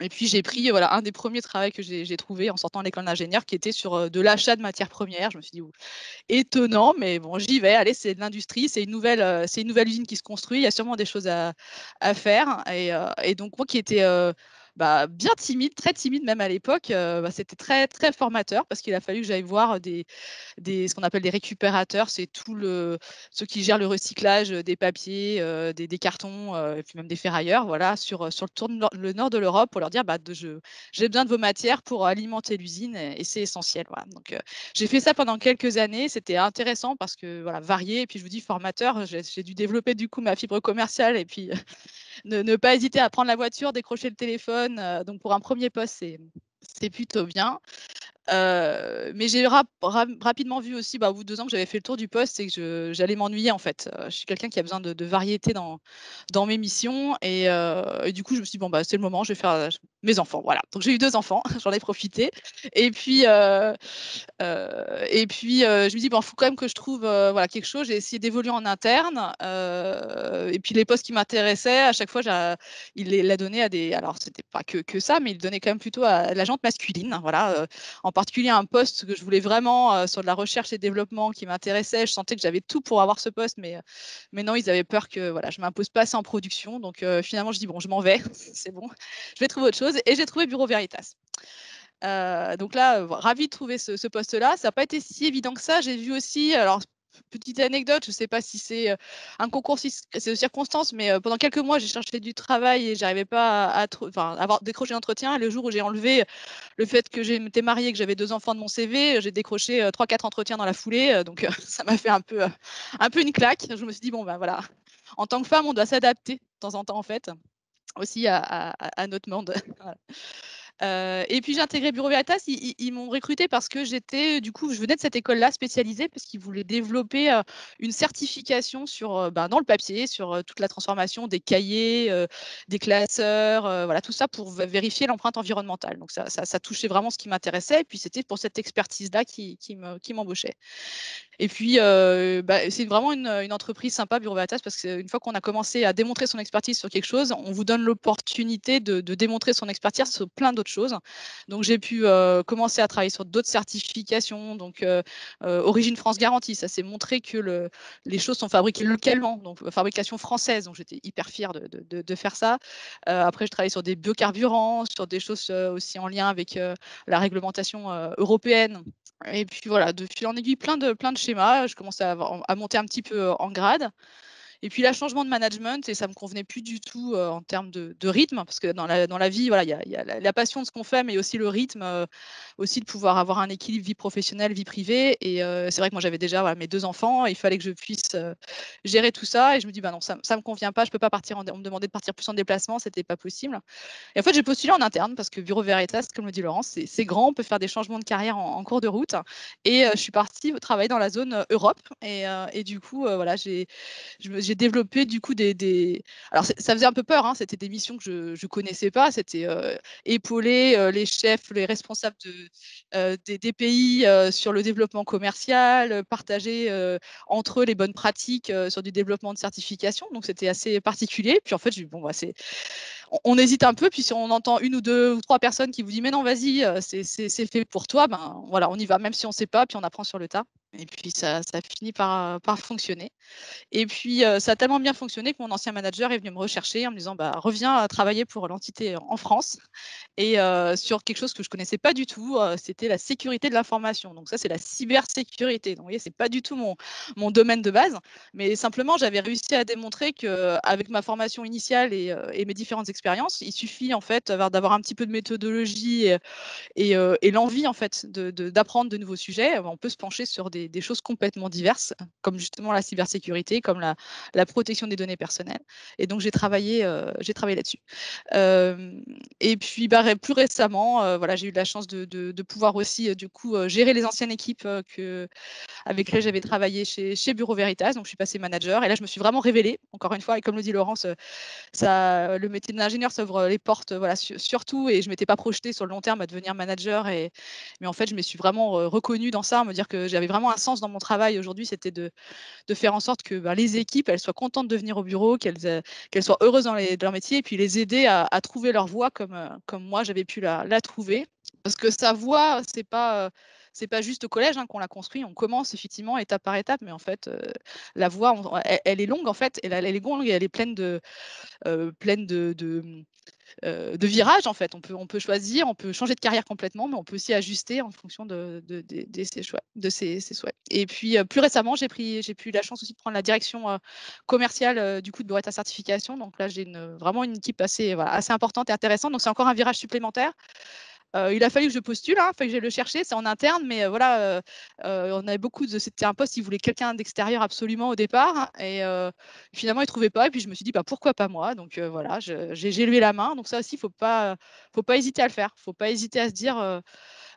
Et puis, j'ai pris voilà, un des premiers travaux que j'ai trouvé en sortant de l'école d'ingénieur qui était sur de l'achat de matières premières. Je me suis dit, étonnant, mais bon, j'y vais. Allez, c'est de l'industrie, c'est une nouvelle usine qui se construit. Il y a sûrement des choses à faire. Et donc, moi qui étais bien timide, très timide même à l'époque, c'était très, très formateur parce qu'il a fallu que j'aille voir ce qu'on appelle des récupérateurs, c'est ceux qui gèrent le recyclage des papiers, des cartons, et puis même des ferrailleurs, voilà, sur le nord de l'Europe pour leur dire, j'ai besoin de vos matières pour alimenter l'usine et c'est essentiel. Voilà. Donc, j'ai fait ça pendant quelques années. C'était intéressant parce que voilà, varié. Et puis je vous dis formateur, j'ai dû développer du coup ma fibre commerciale et puis ne pas hésiter à prendre la voiture, décrocher le téléphone. Donc pour un premier poste, c'est plutôt bien. Mais j'ai rapidement vu aussi, au bout de 2 ans, que j'avais fait le tour du poste et que j'allais m'ennuyer en fait. Je suis quelqu'un qui a besoin de variété dans mes missions et du coup, je me suis dit, c'est le moment, je vais faire mes enfants. Voilà. Donc j'ai eu 2 enfants, j'en ai profité. Et puis, je me dis, faut quand même que je trouve voilà, quelque chose. J'ai essayé d'évoluer en interne. Et puis les postes qui m'intéressaient, à chaque fois, il l'a donné à des. Alors, c'était pas que ça, mais il donnait quand même plutôt à la jante masculine. Voilà, en particulier un poste que je voulais vraiment sur de la recherche et développement qui m'intéressait. Je sentais que j'avais tout pour avoir ce poste, mais non, ils avaient peur que voilà, je m'impose pas assez en production. Donc finalement, je dis, je m'en vais, c'est bon, je vais trouver autre chose. Et j'ai trouvé Bureau Veritas. Donc là, ravie de trouver ce poste-là. Ça n'a pas été si évident que ça. J'ai vu aussi, alors petite anecdote, je ne sais pas si c'est un concours, c'est de circonstances, mais pendant quelques mois, j'ai cherché du travail et j'arrivais pas à avoir décroché l'entretien. Le jour où j'ai enlevé le fait que j'étais mariée et que j'avais 2 enfants de mon CV, j'ai décroché 3-4 entretiens dans la foulée. Donc ça m'a fait un peu une claque. Je me suis dit, voilà, en tant que femme, on doit s'adapter de temps en temps, en fait, aussi à notre monde. Voilà. Et puis j'ai intégré Bureau Veritas, ils m'ont recruté parce que je venais de cette école-là spécialisée parce qu'ils voulaient développer une certification dans le papier, sur toute la transformation des cahiers, des classeurs, voilà, tout ça pour vérifier l'empreinte environnementale. Donc ça touchait vraiment ce qui m'intéressait, et puis c'était pour cette expertise-là qui m'embauchait. Et puis, c'est vraiment une entreprise sympa, Bureau Veritas, parce qu'une fois qu'on a commencé à démontrer son expertise sur quelque chose, on vous donne l'opportunité de démontrer son expertise sur plein d'autres choses. Donc, j'ai pu commencer à travailler sur d'autres certifications. Donc, Origine France Garantie, ça s'est montré que les choses sont fabriquées localement, donc fabrication française. Donc, j'étais hyper fière de faire ça. Après, je travaillais sur des biocarburants, sur des choses aussi en lien avec la réglementation européenne. Et puis voilà, de fil en aiguille, plein de schémas. Je commençais à monter un petit peu en grade. Et puis là, changement de management, et ça me convenait plus du tout en termes de rythme, parce que dans la vie, voilà, il y a la passion de ce qu'on fait, mais aussi le rythme, aussi de pouvoir avoir un équilibre vie professionnelle, vie privée. Et c'est vrai que moi, j'avais déjà mes 2 enfants, et il fallait que je puisse gérer tout ça. Et je me dis, bah non, ça me convient pas, je peux pas partir. On me demandait de partir plus en déplacement, c'était pas possible. Et en fait, j'ai postulé en interne parce que Bureau Veritas, comme le dit Laurence, c'est grand, on peut faire des changements de carrière en cours de route. Et je suis partie travailler dans la zone Europe. Et du coup, voilà, j'ai développé du coup alors ça faisait un peu peur, hein, c'était des missions que je connaissais pas, c'était épauler les chefs, les responsables des pays sur le développement commercial, partager entre eux les bonnes pratiques sur du développement de certification. Donc c'était assez particulier. Puis en fait, on hésite un peu, puis si on entend 1 ou 2 ou 3 personnes qui vous disent mais non, vas-y, c'est fait pour toi, ben voilà, on y va, même si on ne sait pas, puis on apprend sur le tas. Et puis ça finit par fonctionner. Et puis, ça a tellement bien fonctionné que mon ancien manager est venu me rechercher en me disant, bah, reviens travailler pour l'entité en France, et sur quelque chose que je connaissais pas du tout, c'était la sécurité de l'information. Donc ça, c'est la cybersécurité. Donc vous voyez, c'est pas du tout mon domaine de base, mais simplement, j'avais réussi à démontrer qu'avec ma formation initiale et mes différentes expériences, il suffit en fait d'avoir un petit peu de méthodologie et l'envie en fait d'apprendre de nouveaux sujets. On peut se pencher sur des choses complètement diverses, comme justement la cybersécurité, comme la protection des données personnelles. Et donc j'ai travaillé là-dessus. Et puis plus récemment, voilà, j'ai eu la chance de pouvoir aussi du coup gérer les anciennes équipes avec lesquelles j'avais travaillé chez Bureau Veritas. Donc je suis passée manager, et là je me suis vraiment révélée, encore une fois, et comme le dit Laurence, le métier d'ingénieur s'ouvre les portes, voilà, surtout, et je m'étais pas projetée sur le long terme à devenir manager. Mais en fait, je me suis vraiment reconnue dans ça, à me dire que j'avais vraiment un sens dans mon travail aujourd'hui, c'était de faire en sorte que les équipes, elles soient contentes de venir au bureau, qu'elles soient heureuses dans leur métier, et puis les aider à trouver leur voie comme moi j'avais pu la trouver. Parce que sa voie, c'est pas juste au collège qu'on l'a construit. On commence effectivement étape par étape, mais en fait, la voie, elle est longue en fait, elle est longue, et elle est pleine de virages en fait. On peut choisir, on peut changer de carrière complètement, mais on peut aussi ajuster en fonction de ses choix, de ses souhaits. Et puis plus récemment, j'ai eu la chance aussi de prendre la direction commerciale du coup de Bureau Veritas Certification. Donc là, j'ai vraiment une équipe assez importante et intéressante. Donc c'est encore un virage supplémentaire. Il a fallu que je postule, il a fallu que j'aille le chercher, c'est en interne, mais voilà, on avait c'était un poste, il voulait quelqu'un d'extérieur absolument au départ, et finalement il ne trouvait pas, et puis je me suis dit, bah, pourquoi pas moi? Donc voilà, j'ai levé la main. Donc ça aussi, il faut pas hésiter à le faire, il ne faut pas hésiter à se dire,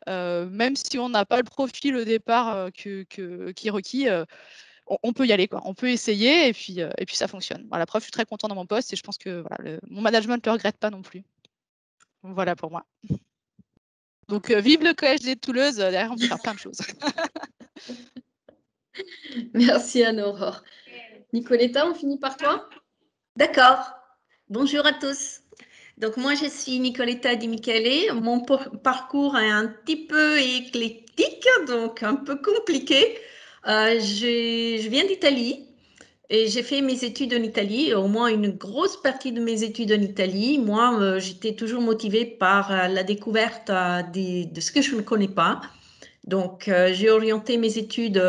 même si on n'a pas le profil au départ qui est requis, on peut y aller, quoi. On peut essayer, et puis ça fonctionne. Voilà, la preuve, je suis très contente dans mon poste, et je pense que voilà, mon management ne le regrette pas non plus. Voilà pour moi. Donc, vive le collège des Toulouse, derrière on peut faire plein de choses. Merci Anne-Aurore. Nicoletta, on finit par toi? D'accord. Bonjour à tous. Donc moi je suis Nicoletta Di Michele. Mon parcours est un petit peu éclectique, donc un peu compliqué. Je viens d'Italie et j'ai fait mes études en Italie, au moins une grosse partie de mes études en Italie. Moi, j'étais toujours motivée par la découverte de ce que je ne connais pas. Donc j'ai orienté mes études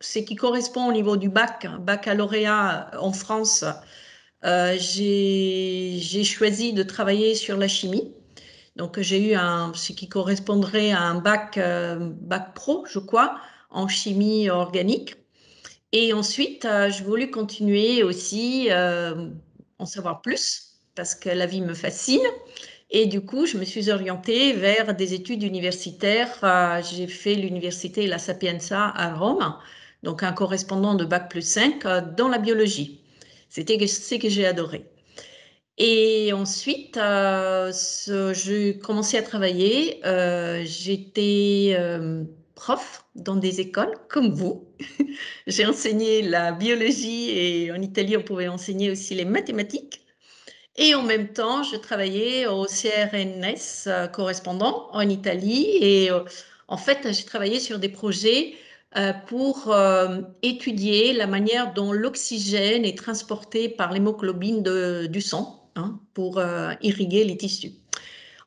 ce qui correspond au niveau du baccalauréat en France. J'ai choisi de travailler sur la chimie. Donc, j'ai eu ce qui correspondrait à un bac pro, je crois, en chimie organique. Et ensuite, je voulais continuer aussi en savoir plus, parce que la vie me fascine. Et du coup, je me suis orientée vers des études universitaires. J'ai fait l'université La Sapienza à Rome, donc un correspondant de Bac+5 dans la biologie. C'était ce que j'ai adoré. Et ensuite, j'ai commencé à travailler. J'étais prof dans des écoles comme vous. J'ai enseigné la biologie et en Italie, on pouvait enseigner aussi les mathématiques. Et en même temps, je travaillais au CRNS correspondant en Italie. Et en fait, j'ai travaillé sur des projets pour étudier la manière dont l'oxygène est transporté par l'hémoglobine du sang, hein, pour irriguer les tissus.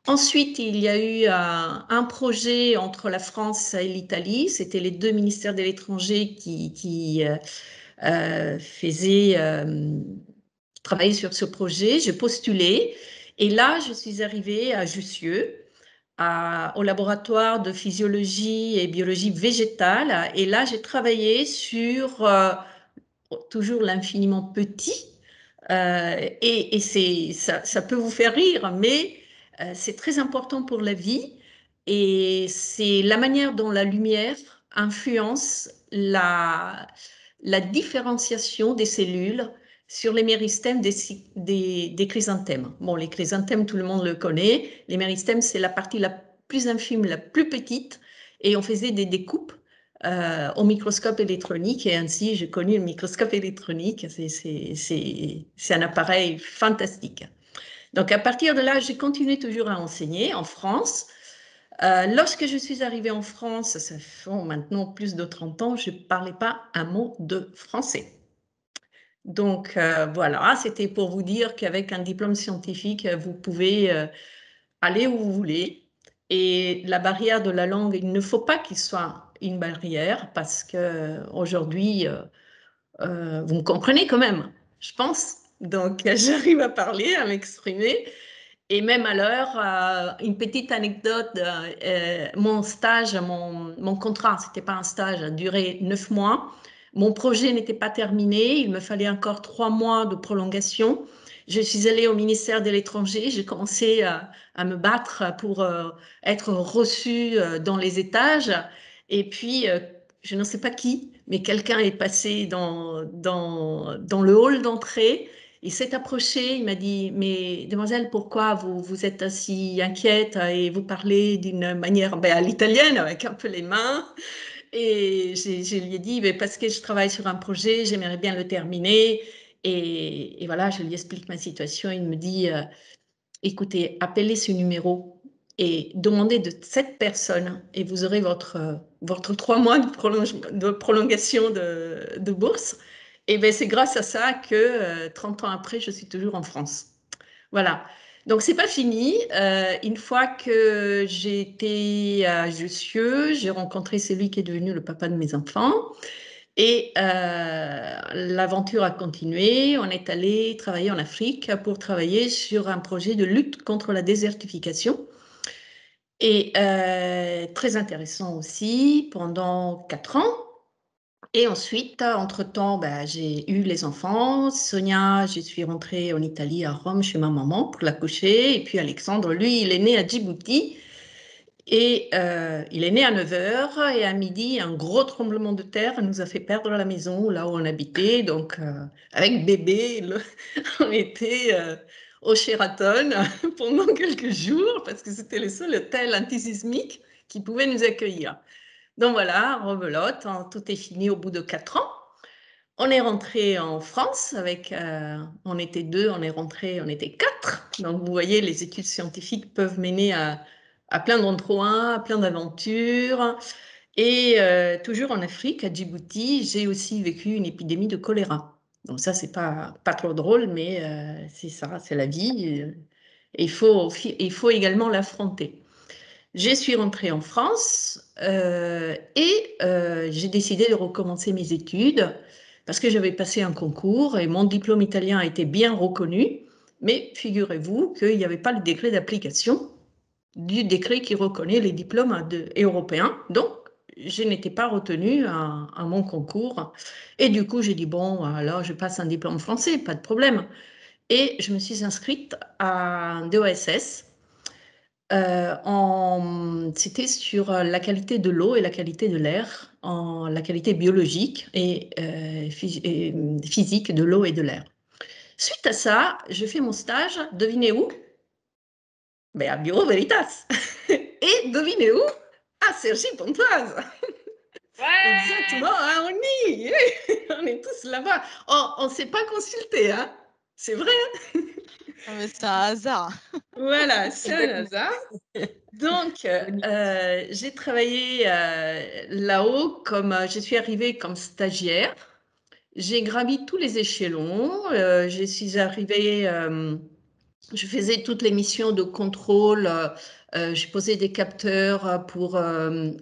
Ensuite, il y a eu un projet entre la France et l'Italie. C'était les deux ministères de l'étranger qui travailler sur ce projet. J'ai postulé et là, je suis arrivée à Jussieu, au laboratoire de physiologie et biologie végétale. Et là, j'ai travaillé sur toujours l'infiniment petit. Et ça peut vous faire rire, mais c'est très important pour la vie. Et c'est la manière dont la lumière influence la différenciation des cellules sur les méristèmes des chrysanthèmes. Bon, les chrysanthèmes, tout le monde le connaît. Les méristèmes, c'est la partie la plus infime, la plus petite. Et on faisait des découpes au microscope électronique. Et ainsi, j'ai connu le microscope électronique. C'est un appareil fantastique. Donc, à partir de là, j'ai continué toujours à enseigner en France. Lorsque je suis arrivée en France, ça fait maintenant plus de 30 ans, je ne parlais pas un mot de français. Donc voilà, c'était pour vous dire qu'avec un diplôme scientifique, vous pouvez aller où vous voulez. Et la barrière de la langue, il ne faut pas qu'il soit une barrière parce qu'aujourd'hui, vous me comprenez quand même, je pense. Donc j'arrive à parler, à m'exprimer. Et même à l'heure, une petite anecdote, mon stage, mon contrat, ce n'était pas un stage, a duré 9 mois. Mon projet n'était pas terminé, il me fallait encore 3 mois de prolongation. Je suis allée au ministère de l'Étranger, j'ai commencé à me battre pour être reçue dans les étages. Et puis, je ne sais pas qui, mais quelqu'un est passé dans le hall d'entrée. Il s'est approché, il m'a dit, mais demoiselle, pourquoi vous êtes si inquiète et vous parlez d'une manière à l'italienne avec un peu les mains? Et je lui ai dit, mais parce que je travaille sur un projet, j'aimerais bien le terminer. Et voilà, je lui explique ma situation. Il me dit, écoutez, appelez ce numéro et demandez de cette personne et vous aurez votre 3 mois de prolongation de bourse. Et bien, c'est grâce à ça que 30 ans après, je suis toujours en France. Voilà. Donc, c'est pas fini. Une fois que j'ai été à Jussieu, j'ai rencontré celui qui est devenu le papa de mes enfants. Et l'aventure a continué. On est allé travailler en Afrique pour travailler sur un projet de lutte contre la désertification. Et très intéressant aussi, pendant 4 ans. Et ensuite, entre-temps, j'ai eu les enfants. Sonia, je suis rentrée en Italie, à Rome, chez ma maman, pour l'accoucher. Et puis Alexandre, lui, il est né à Djibouti. Et il est né à 9h et à midi, un gros tremblement de terre nous a fait perdre la maison là où on habitait. Donc, avec bébé, on était au Sheraton pendant quelques jours parce que c'était le seul hôtel antisismique qui pouvait nous accueillir. Donc voilà, rebelote, hein, tout est fini au bout de 4 ans. On est rentré en France avec, on était 2, on est rentré, on était 4. Donc vous voyez, les études scientifiques peuvent mener à plein d'endroits, à plein d'aventures. Et toujours en Afrique, à Djibouti, j'ai aussi vécu une épidémie de choléra. Donc ça, c'est pas trop drôle, mais c'est ça, c'est la vie. Et il faut également l'affronter. Je suis rentrée en France et j'ai décidé de recommencer mes études parce que j'avais passé un concours et mon diplôme italien a été bien reconnu. Mais figurez-vous qu'il n'y avait pas le décret d'application du décret qui reconnaît les diplômes européens. Donc, je n'étais pas retenue à mon concours. Et du coup, j'ai dit, bon, alors je passe un diplôme français, pas de problème. Et je me suis inscrite à un DOSS C'était sur la qualité de l'eau et la qualité de l'air, la qualité biologique et physique de l'eau et de l'air. Suite à ça, je fais mon stage, devinez où? Ben, à Bureau Veritas. Et devinez où? À Cergy-Pontoise. Ouais. Exactement, hein, on y est. On est tous là-bas. Oh, on ne s'est pas consulté, hein? C'est vrai. Ah, mais c'est un hasard. Voilà, c'est un hasard. Donc, j'ai travaillé là-haut comme je suis arrivée comme stagiaire. J'ai gravi tous les échelons. Je suis arrivée, je faisais toutes les missions de contrôle. J'ai posé des capteurs pour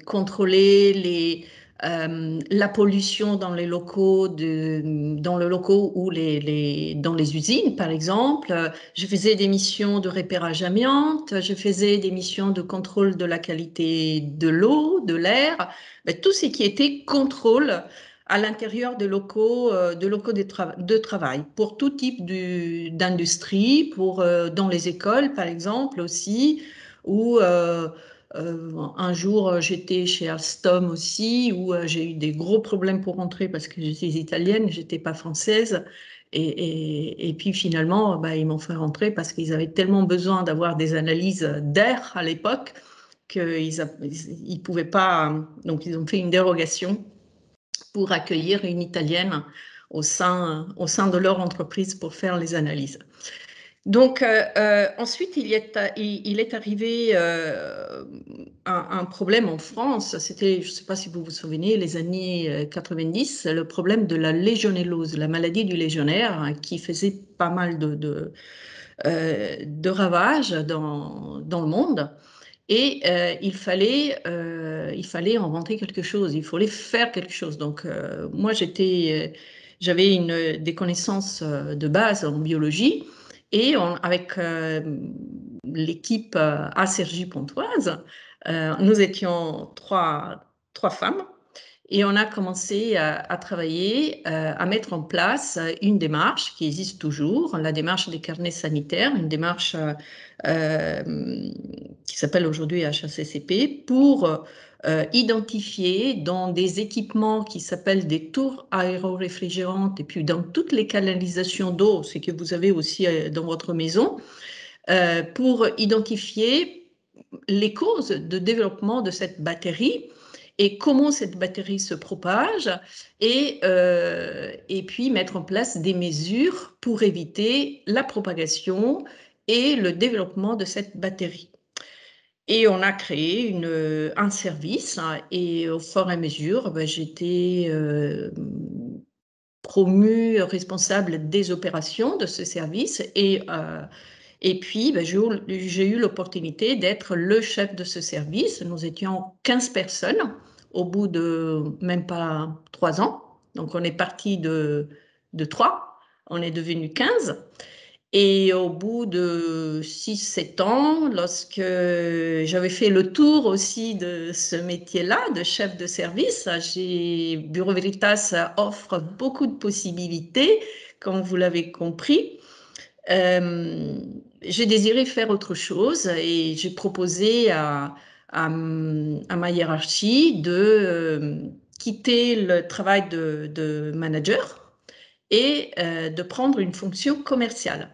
contrôler la pollution dans les locaux, dans le locaux ou dans les usines, par exemple. Je faisais des missions de repérage amiante. Je faisais des missions de contrôle de la qualité de l'eau, de l'air. Ben, tout ce qui était contrôle à l'intérieur de locaux de travail, pour tout type d'industrie, dans les écoles, par exemple, aussi, ou un jour, j'étais chez Alstom aussi, où j'ai eu des gros problèmes pour rentrer parce que j'étais italienne, je n'étais pas française. Et puis finalement, bah, ils m'ont fait rentrer parce qu'ils avaient tellement besoin d'avoir des analyses d'air à l'époque qu'ils ne pouvaient pas. Donc, ils ont fait une dérogation pour accueillir une Italienne au sein de leur entreprise pour faire les analyses. Donc, ensuite, il est arrivé un problème en France. C'était, je ne sais pas si vous vous souvenez, les années 90, le problème de la légionellose, la maladie du légionnaire, hein, qui faisait pas mal de ravages dans le monde. Et il fallait inventer quelque chose, il fallait faire quelque chose. Donc, moi, j'avais des connaissances de base en biologie et avec l'équipe à Cergy-Pontoise, nous étions trois femmes et on a commencé à travailler, à mettre en place une démarche qui existe toujours, la démarche des carnets sanitaires, une démarche qui s'appelle aujourd'hui HACCP, pour identifier dans des équipements qui s'appellent des tours aéroréfrigérantes et puis dans toutes les canalisations d'eau, ce que vous avez aussi dans votre maison, pour identifier les causes de développement de cette bactérie et comment cette bactérie se propage et puis mettre en place des mesures pour éviter la propagation et le développement de cette bactérie. Et on a créé un service et au fur et à mesure, j'étais promue responsable des opérations de ce service et puis, j'ai eu l'opportunité d'être le chef de ce service. Nous étions 15 personnes au bout de même pas 3 ans. Donc, on est parti de 3, on est devenu 15. Et au bout de 6-7 ans, lorsque j'avais fait le tour aussi de ce métier-là, de chef de service, Bureau Veritas offre beaucoup de possibilités, comme vous l'avez compris. J'ai désiré faire autre chose et j'ai proposé à ma hiérarchie de quitter le travail de manager et de prendre une fonction commerciale.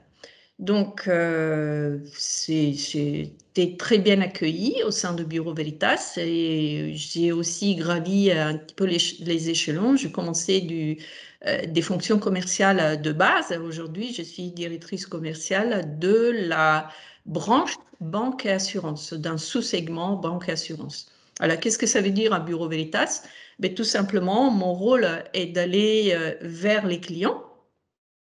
Donc, j'ai été très bien accueillie au sein de Bureau Veritas et j'ai aussi gravi un petit peu les échelons. J'ai commencé des fonctions commerciales de base. Aujourd'hui, je suis directrice commerciale de la branche banque et assurance, d'un sous-segment banque et assurance. Alors, qu'est-ce que ça veut dire à Bureau Veritas? Ben, tout simplement, mon rôle est d'aller vers les clients,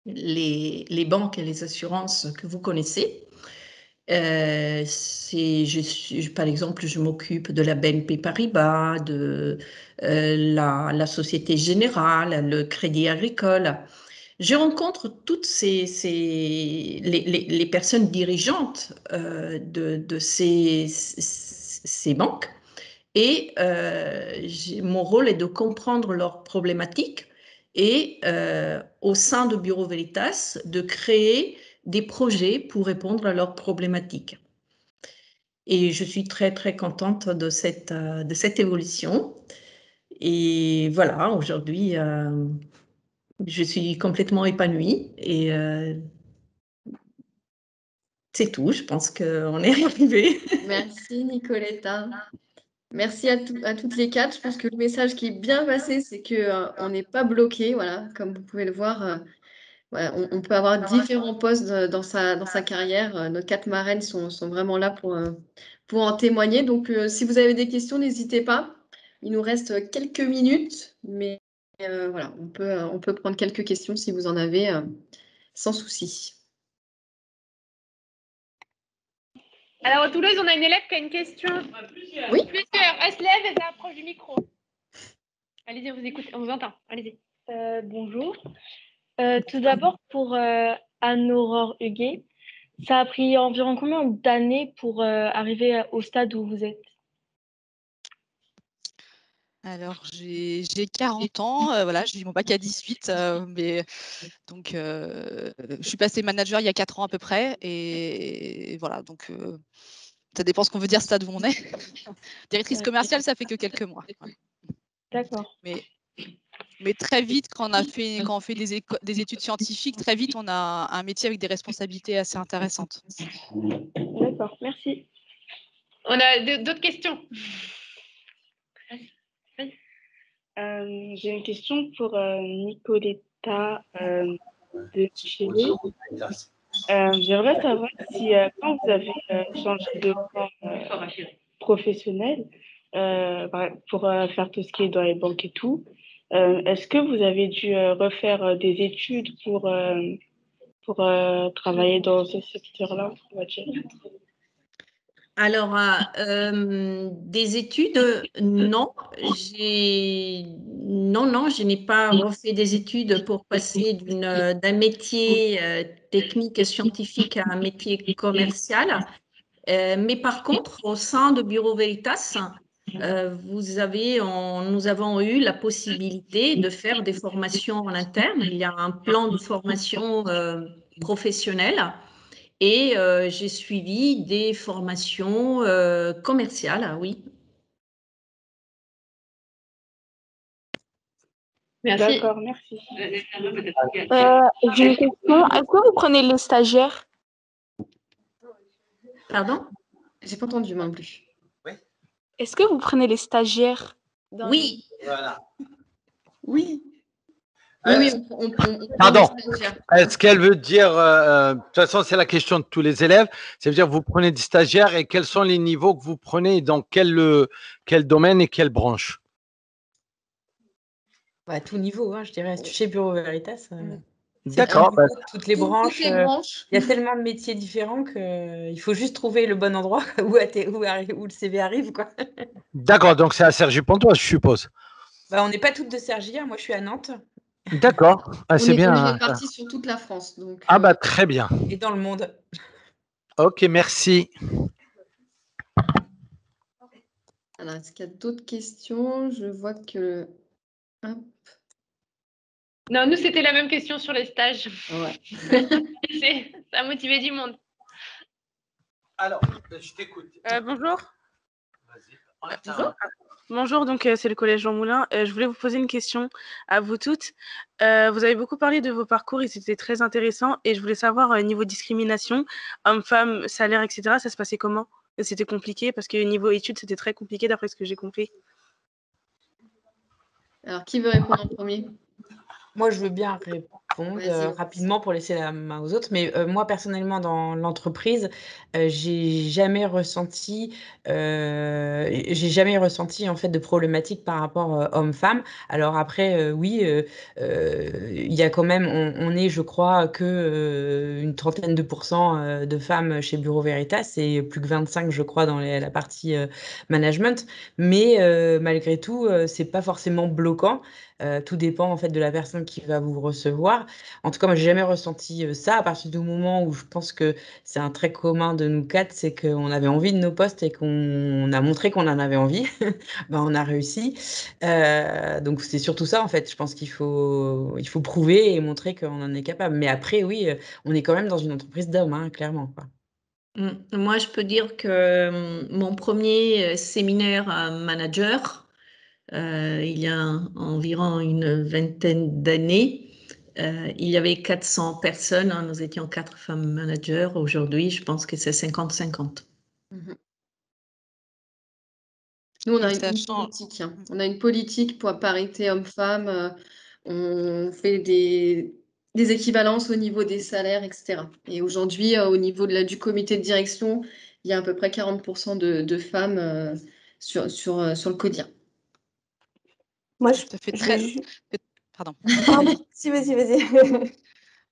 les banques et les assurances que vous connaissez. Par exemple, je m'occupe de la BNP Paribas, de la Société Générale, le Crédit Agricole. Je rencontre toutes les personnes dirigeantes de ces banques et mon rôle est de comprendre leurs problématiques et au sein de Bureau Veritas, de créer des projets pour répondre à leurs problématiques. Et je suis très, très contente de cette évolution. Et voilà, aujourd'hui, je suis complètement épanouie et c'est tout. Je pense qu'on est arrivé. Merci Nicoletta. Merci à toutes les quatre. Je pense que le message qui est bien passé, c'est qu'on n'est pas bloqué. Voilà, comme vous pouvez le voir, voilà, on peut avoir différents postes dans sa carrière. Nos quatre marraines sont vraiment là pour en témoigner. Donc, si vous avez des questions, n'hésitez pas. Il nous reste quelques minutes, mais voilà, on peut prendre quelques questions si vous en avez, sans souci. Alors, à Toulouse, on a une élève qui a une question. Oui. Plusieurs. Elle se lève, elle s'approche du micro. Allez-y, on vous écoute, on vous entend. Allez-y. Bonjour. Tout d'abord, pour Anne-Aurore Huguet, ça a pris environ combien d'années pour arriver au stade où vous êtes? Alors, j'ai 40 ans, voilà, j'ai eu mon bac à 18, mais donc je suis passée manager il y a 4 ans à peu près et voilà, donc ça dépend ce qu'on veut dire stade où on est. Directrice commerciale, ça fait que quelques mois. Ouais. D'accord. Mais très vite, quand on fait des études scientifiques, très vite, on a un métier avec des responsabilités assez intéressantes. D'accord, merci. On a d'autres questions. J'ai une question pour Nicoletta de Chili. J'aimerais savoir si quand vous avez changé de corps professionnel pour faire tout ce qui est dans les banques et tout, est-ce que vous avez dû refaire des études pour travailler dans ce secteur-là, on va dire? Alors, des études, non. Non, je n'ai pas refait des études pour passer d'un métier technique et scientifique à un métier commercial. Mais par contre, au sein de Bureau Veritas, nous avons eu la possibilité de faire des formations en interne. Il y a un plan de formation professionnelle. Et j'ai suivi des formations commerciales, oui. Merci. D'accord, merci. J'ai une question. Est-ce que vous prenez les stagiaires? Pardon? J'ai pas entendu moi non plus. Est-ce que vous prenez les stagiaires? Oui. Voilà. Oui. Oui, on Pardon. prend des stagiaires. Est-ce qu'elle veut dire, de toute façon, c'est la question de tous les élèves, ça veut dire vous prenez des stagiaires et quels sont les niveaux que vous prenez, dans quel domaine et quelle branche? À tout niveau, hein, je dirais. Chez Bureau Veritas, D'accord. Toutes les branches. Toutes les branches. Il y a tellement de métiers différents qu'il faut juste trouver le bon endroit où le CV arrive, quoi. D'accord, donc c'est à Cergy-Pontoise, je suppose. On n'est pas toutes de Cergy, hein, moi je suis à Nantes. D'accord, c'est bien. On est répartis sur toute la France. Donc, très bien. Et dans le monde. Ok, merci. Alors, est-ce qu'il y a d'autres questions? Je vois que... Hop. Non, nous, c'était la même question sur les stages. Ouais. Ça a motivé du monde. Alors, je t'écoute. Bonjour. Vas-y. Bonjour, donc c'est le collège Jean Moulin. Je voulais vous poser une question à vous toutes. Vous avez beaucoup parlé de vos parcours et c'était très intéressant. Et je voulais savoir, niveau discrimination, hommes-femmes, salaire, etc., ça se passait comment? C'était compliqué parce que niveau études, c'était très compliqué d'après ce que j'ai compris. Alors, qui veut répondre en premier? Moi, je veux bien répondre rapidement pour laisser la main aux autres. Mais moi, personnellement, dans l'entreprise, j'ai jamais ressenti en fait de problématique par rapport homme-femme. Alors après, oui, il y a quand même, on est, je crois, que une trentaine de % de femmes chez Bureau Veritas et plus que 25, je crois, dans la partie management. Mais malgré tout, c'est pas forcément bloquant. Tout dépend en fait de la personne qui va vous recevoir. En tout cas, moi, j'ai jamais ressenti ça. À partir du moment où je pense que c'est un trait commun de nous quatre, c'est qu'on avait envie de nos postes et qu'on a montré qu'on en avait envie. On a réussi. Donc c'est surtout ça en fait. Je pense qu'il faut prouver et montrer qu'on en est capable. Mais après, oui, on est quand même dans une entreprise d'hommes, hein, clairement, quoi. Moi, je peux dire que mon premier séminaire manager, il y a environ une vingtaine d'années, il y avait 400 personnes, hein, nous étions 4 femmes managers. Aujourd'hui, je pense que c'est 50-50. Nous, on a Ça une change. politique. Hein. On a une politique pour parité homme-femme. On fait des équivalences au niveau des salaires, etc. Et aujourd'hui, au niveau du comité de direction, il y a à peu près 40% de femmes sur le CODIR. Moi, Ça fait très... Pardon. Pardon, si, vas-y.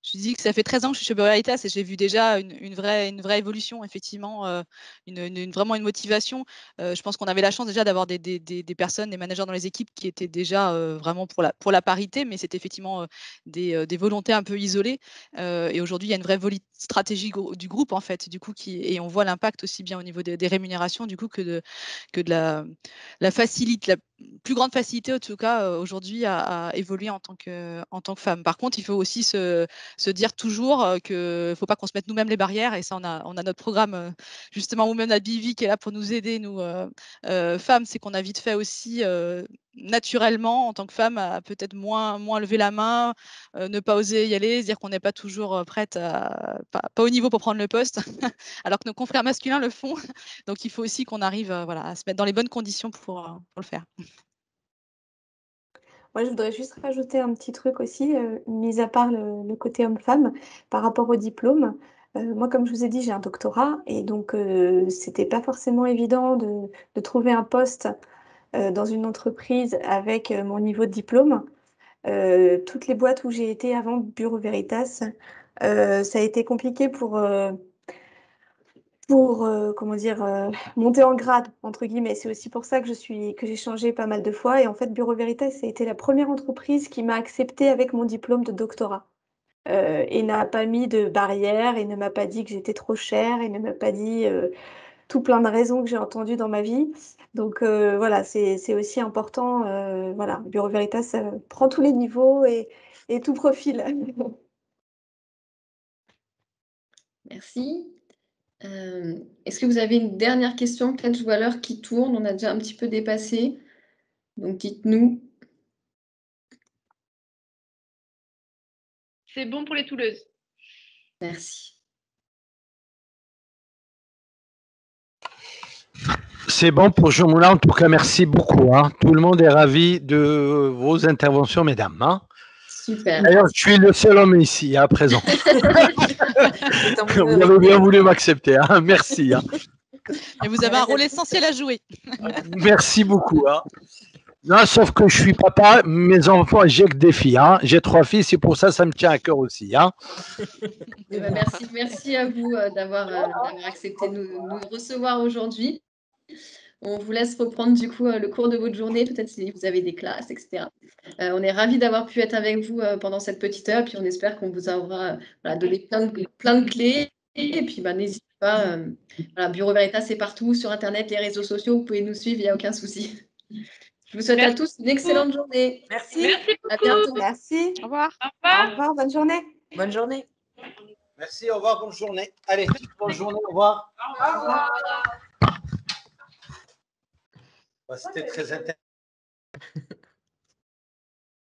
Je dis que ça fait 13 ans que je suis chez Bureau-Veritas et j'ai vu déjà une vraie évolution, effectivement, vraiment une motivation. Je pense qu'on avait la chance déjà d'avoir des personnes, des managers dans les équipes qui étaient déjà vraiment pour la parité, mais c'était effectivement des volontés un peu isolées. Et aujourd'hui, il y a une vraie stratégie du groupe, en fait, du coup, et on voit l'impact aussi bien au niveau des rémunérations, du coup, que de la facilité, la plus grande facilité, en tout cas, aujourd'hui, à évoluer en tant que femme. Par contre, il faut aussi se dire toujours qu'il ne faut pas qu'on se mette nous-mêmes les barrières. Et ça, on a notre programme, justement, Women at BV, qui est là pour nous aider, nous, femmes. C'est qu'on a vite fait aussi, naturellement, en tant que femme, à peut-être moins lever la main, ne pas oser y aller, se dire qu'on n'est pas toujours prête, pas au niveau pour prendre le poste, alors que nos confrères masculins le font. Donc, il faut aussi qu'on arrive à se mettre dans les bonnes conditions pour le faire. Moi, je voudrais juste rajouter un petit truc aussi, mis à part le côté homme-femme, par rapport au diplôme. Moi, comme je vous ai dit, j'ai un doctorat et donc c'était pas forcément évident de trouver un poste dans une entreprise avec mon niveau de diplôme. Toutes les boîtes où j'ai été avant Bureau Veritas, ça a été compliqué pour comment dire, monter en grade, entre guillemets. C'est aussi pour ça que j'ai changé pas mal de fois. Et en fait, Bureau Veritas, ça a été la première entreprise qui m'a acceptée avec mon diplôme de doctorat. Et n'a pas mis de barrière et ne m'a pas dit que j'étais trop chère et ne m'a pas dit tout plein de raisons que j'ai entendues dans ma vie. Donc voilà, c'est aussi important. Voilà, Bureau Veritas prend tous les niveaux et tout profil. Merci. Est-ce que vous avez une dernière question? Peut-être je vois l'heure qui tourne. On a déjà un petit peu dépassé. Donc, dites-nous. C'est bon pour les Touleuses. Merci. C'est bon pour Jean Moulin. En tout cas, merci beaucoup. Hein. Tout le monde est ravi de vos interventions, mesdames. Hein. Super. D'ailleurs, je suis le seul homme ici, à présent. Vous avez bien voulu m'accepter. Hein. Merci. Hein. Et vous avez un rôle essentiel à jouer. Merci beaucoup. Hein. Non, sauf que je suis papa, mes enfants, j'ai que des filles. Hein. J'ai 3 filles, c'est pour ça me tient à cœur aussi. Hein. Merci à vous d'avoir accepté de nous recevoir aujourd'hui. On vous laisse reprendre du coup le cours de votre journée, peut-être si vous avez des classes, etc. On est ravis d'avoir pu être avec vous pendant cette petite heure, puis on espère qu'on vous aura donné plein de clés. Et puis n'hésitez pas, Bureau Veritas, c'est partout, sur Internet, les réseaux sociaux, vous pouvez nous suivre, il n'y a aucun souci. Je vous souhaite à tous une excellente journée. Merci. Merci beaucoup. À bientôt. Merci. Au revoir. Au revoir, bonne journée. Bonne journée. Merci, au revoir, bonne journée. Allez, bonne journée, au revoir. Au revoir. C'était très intéressant.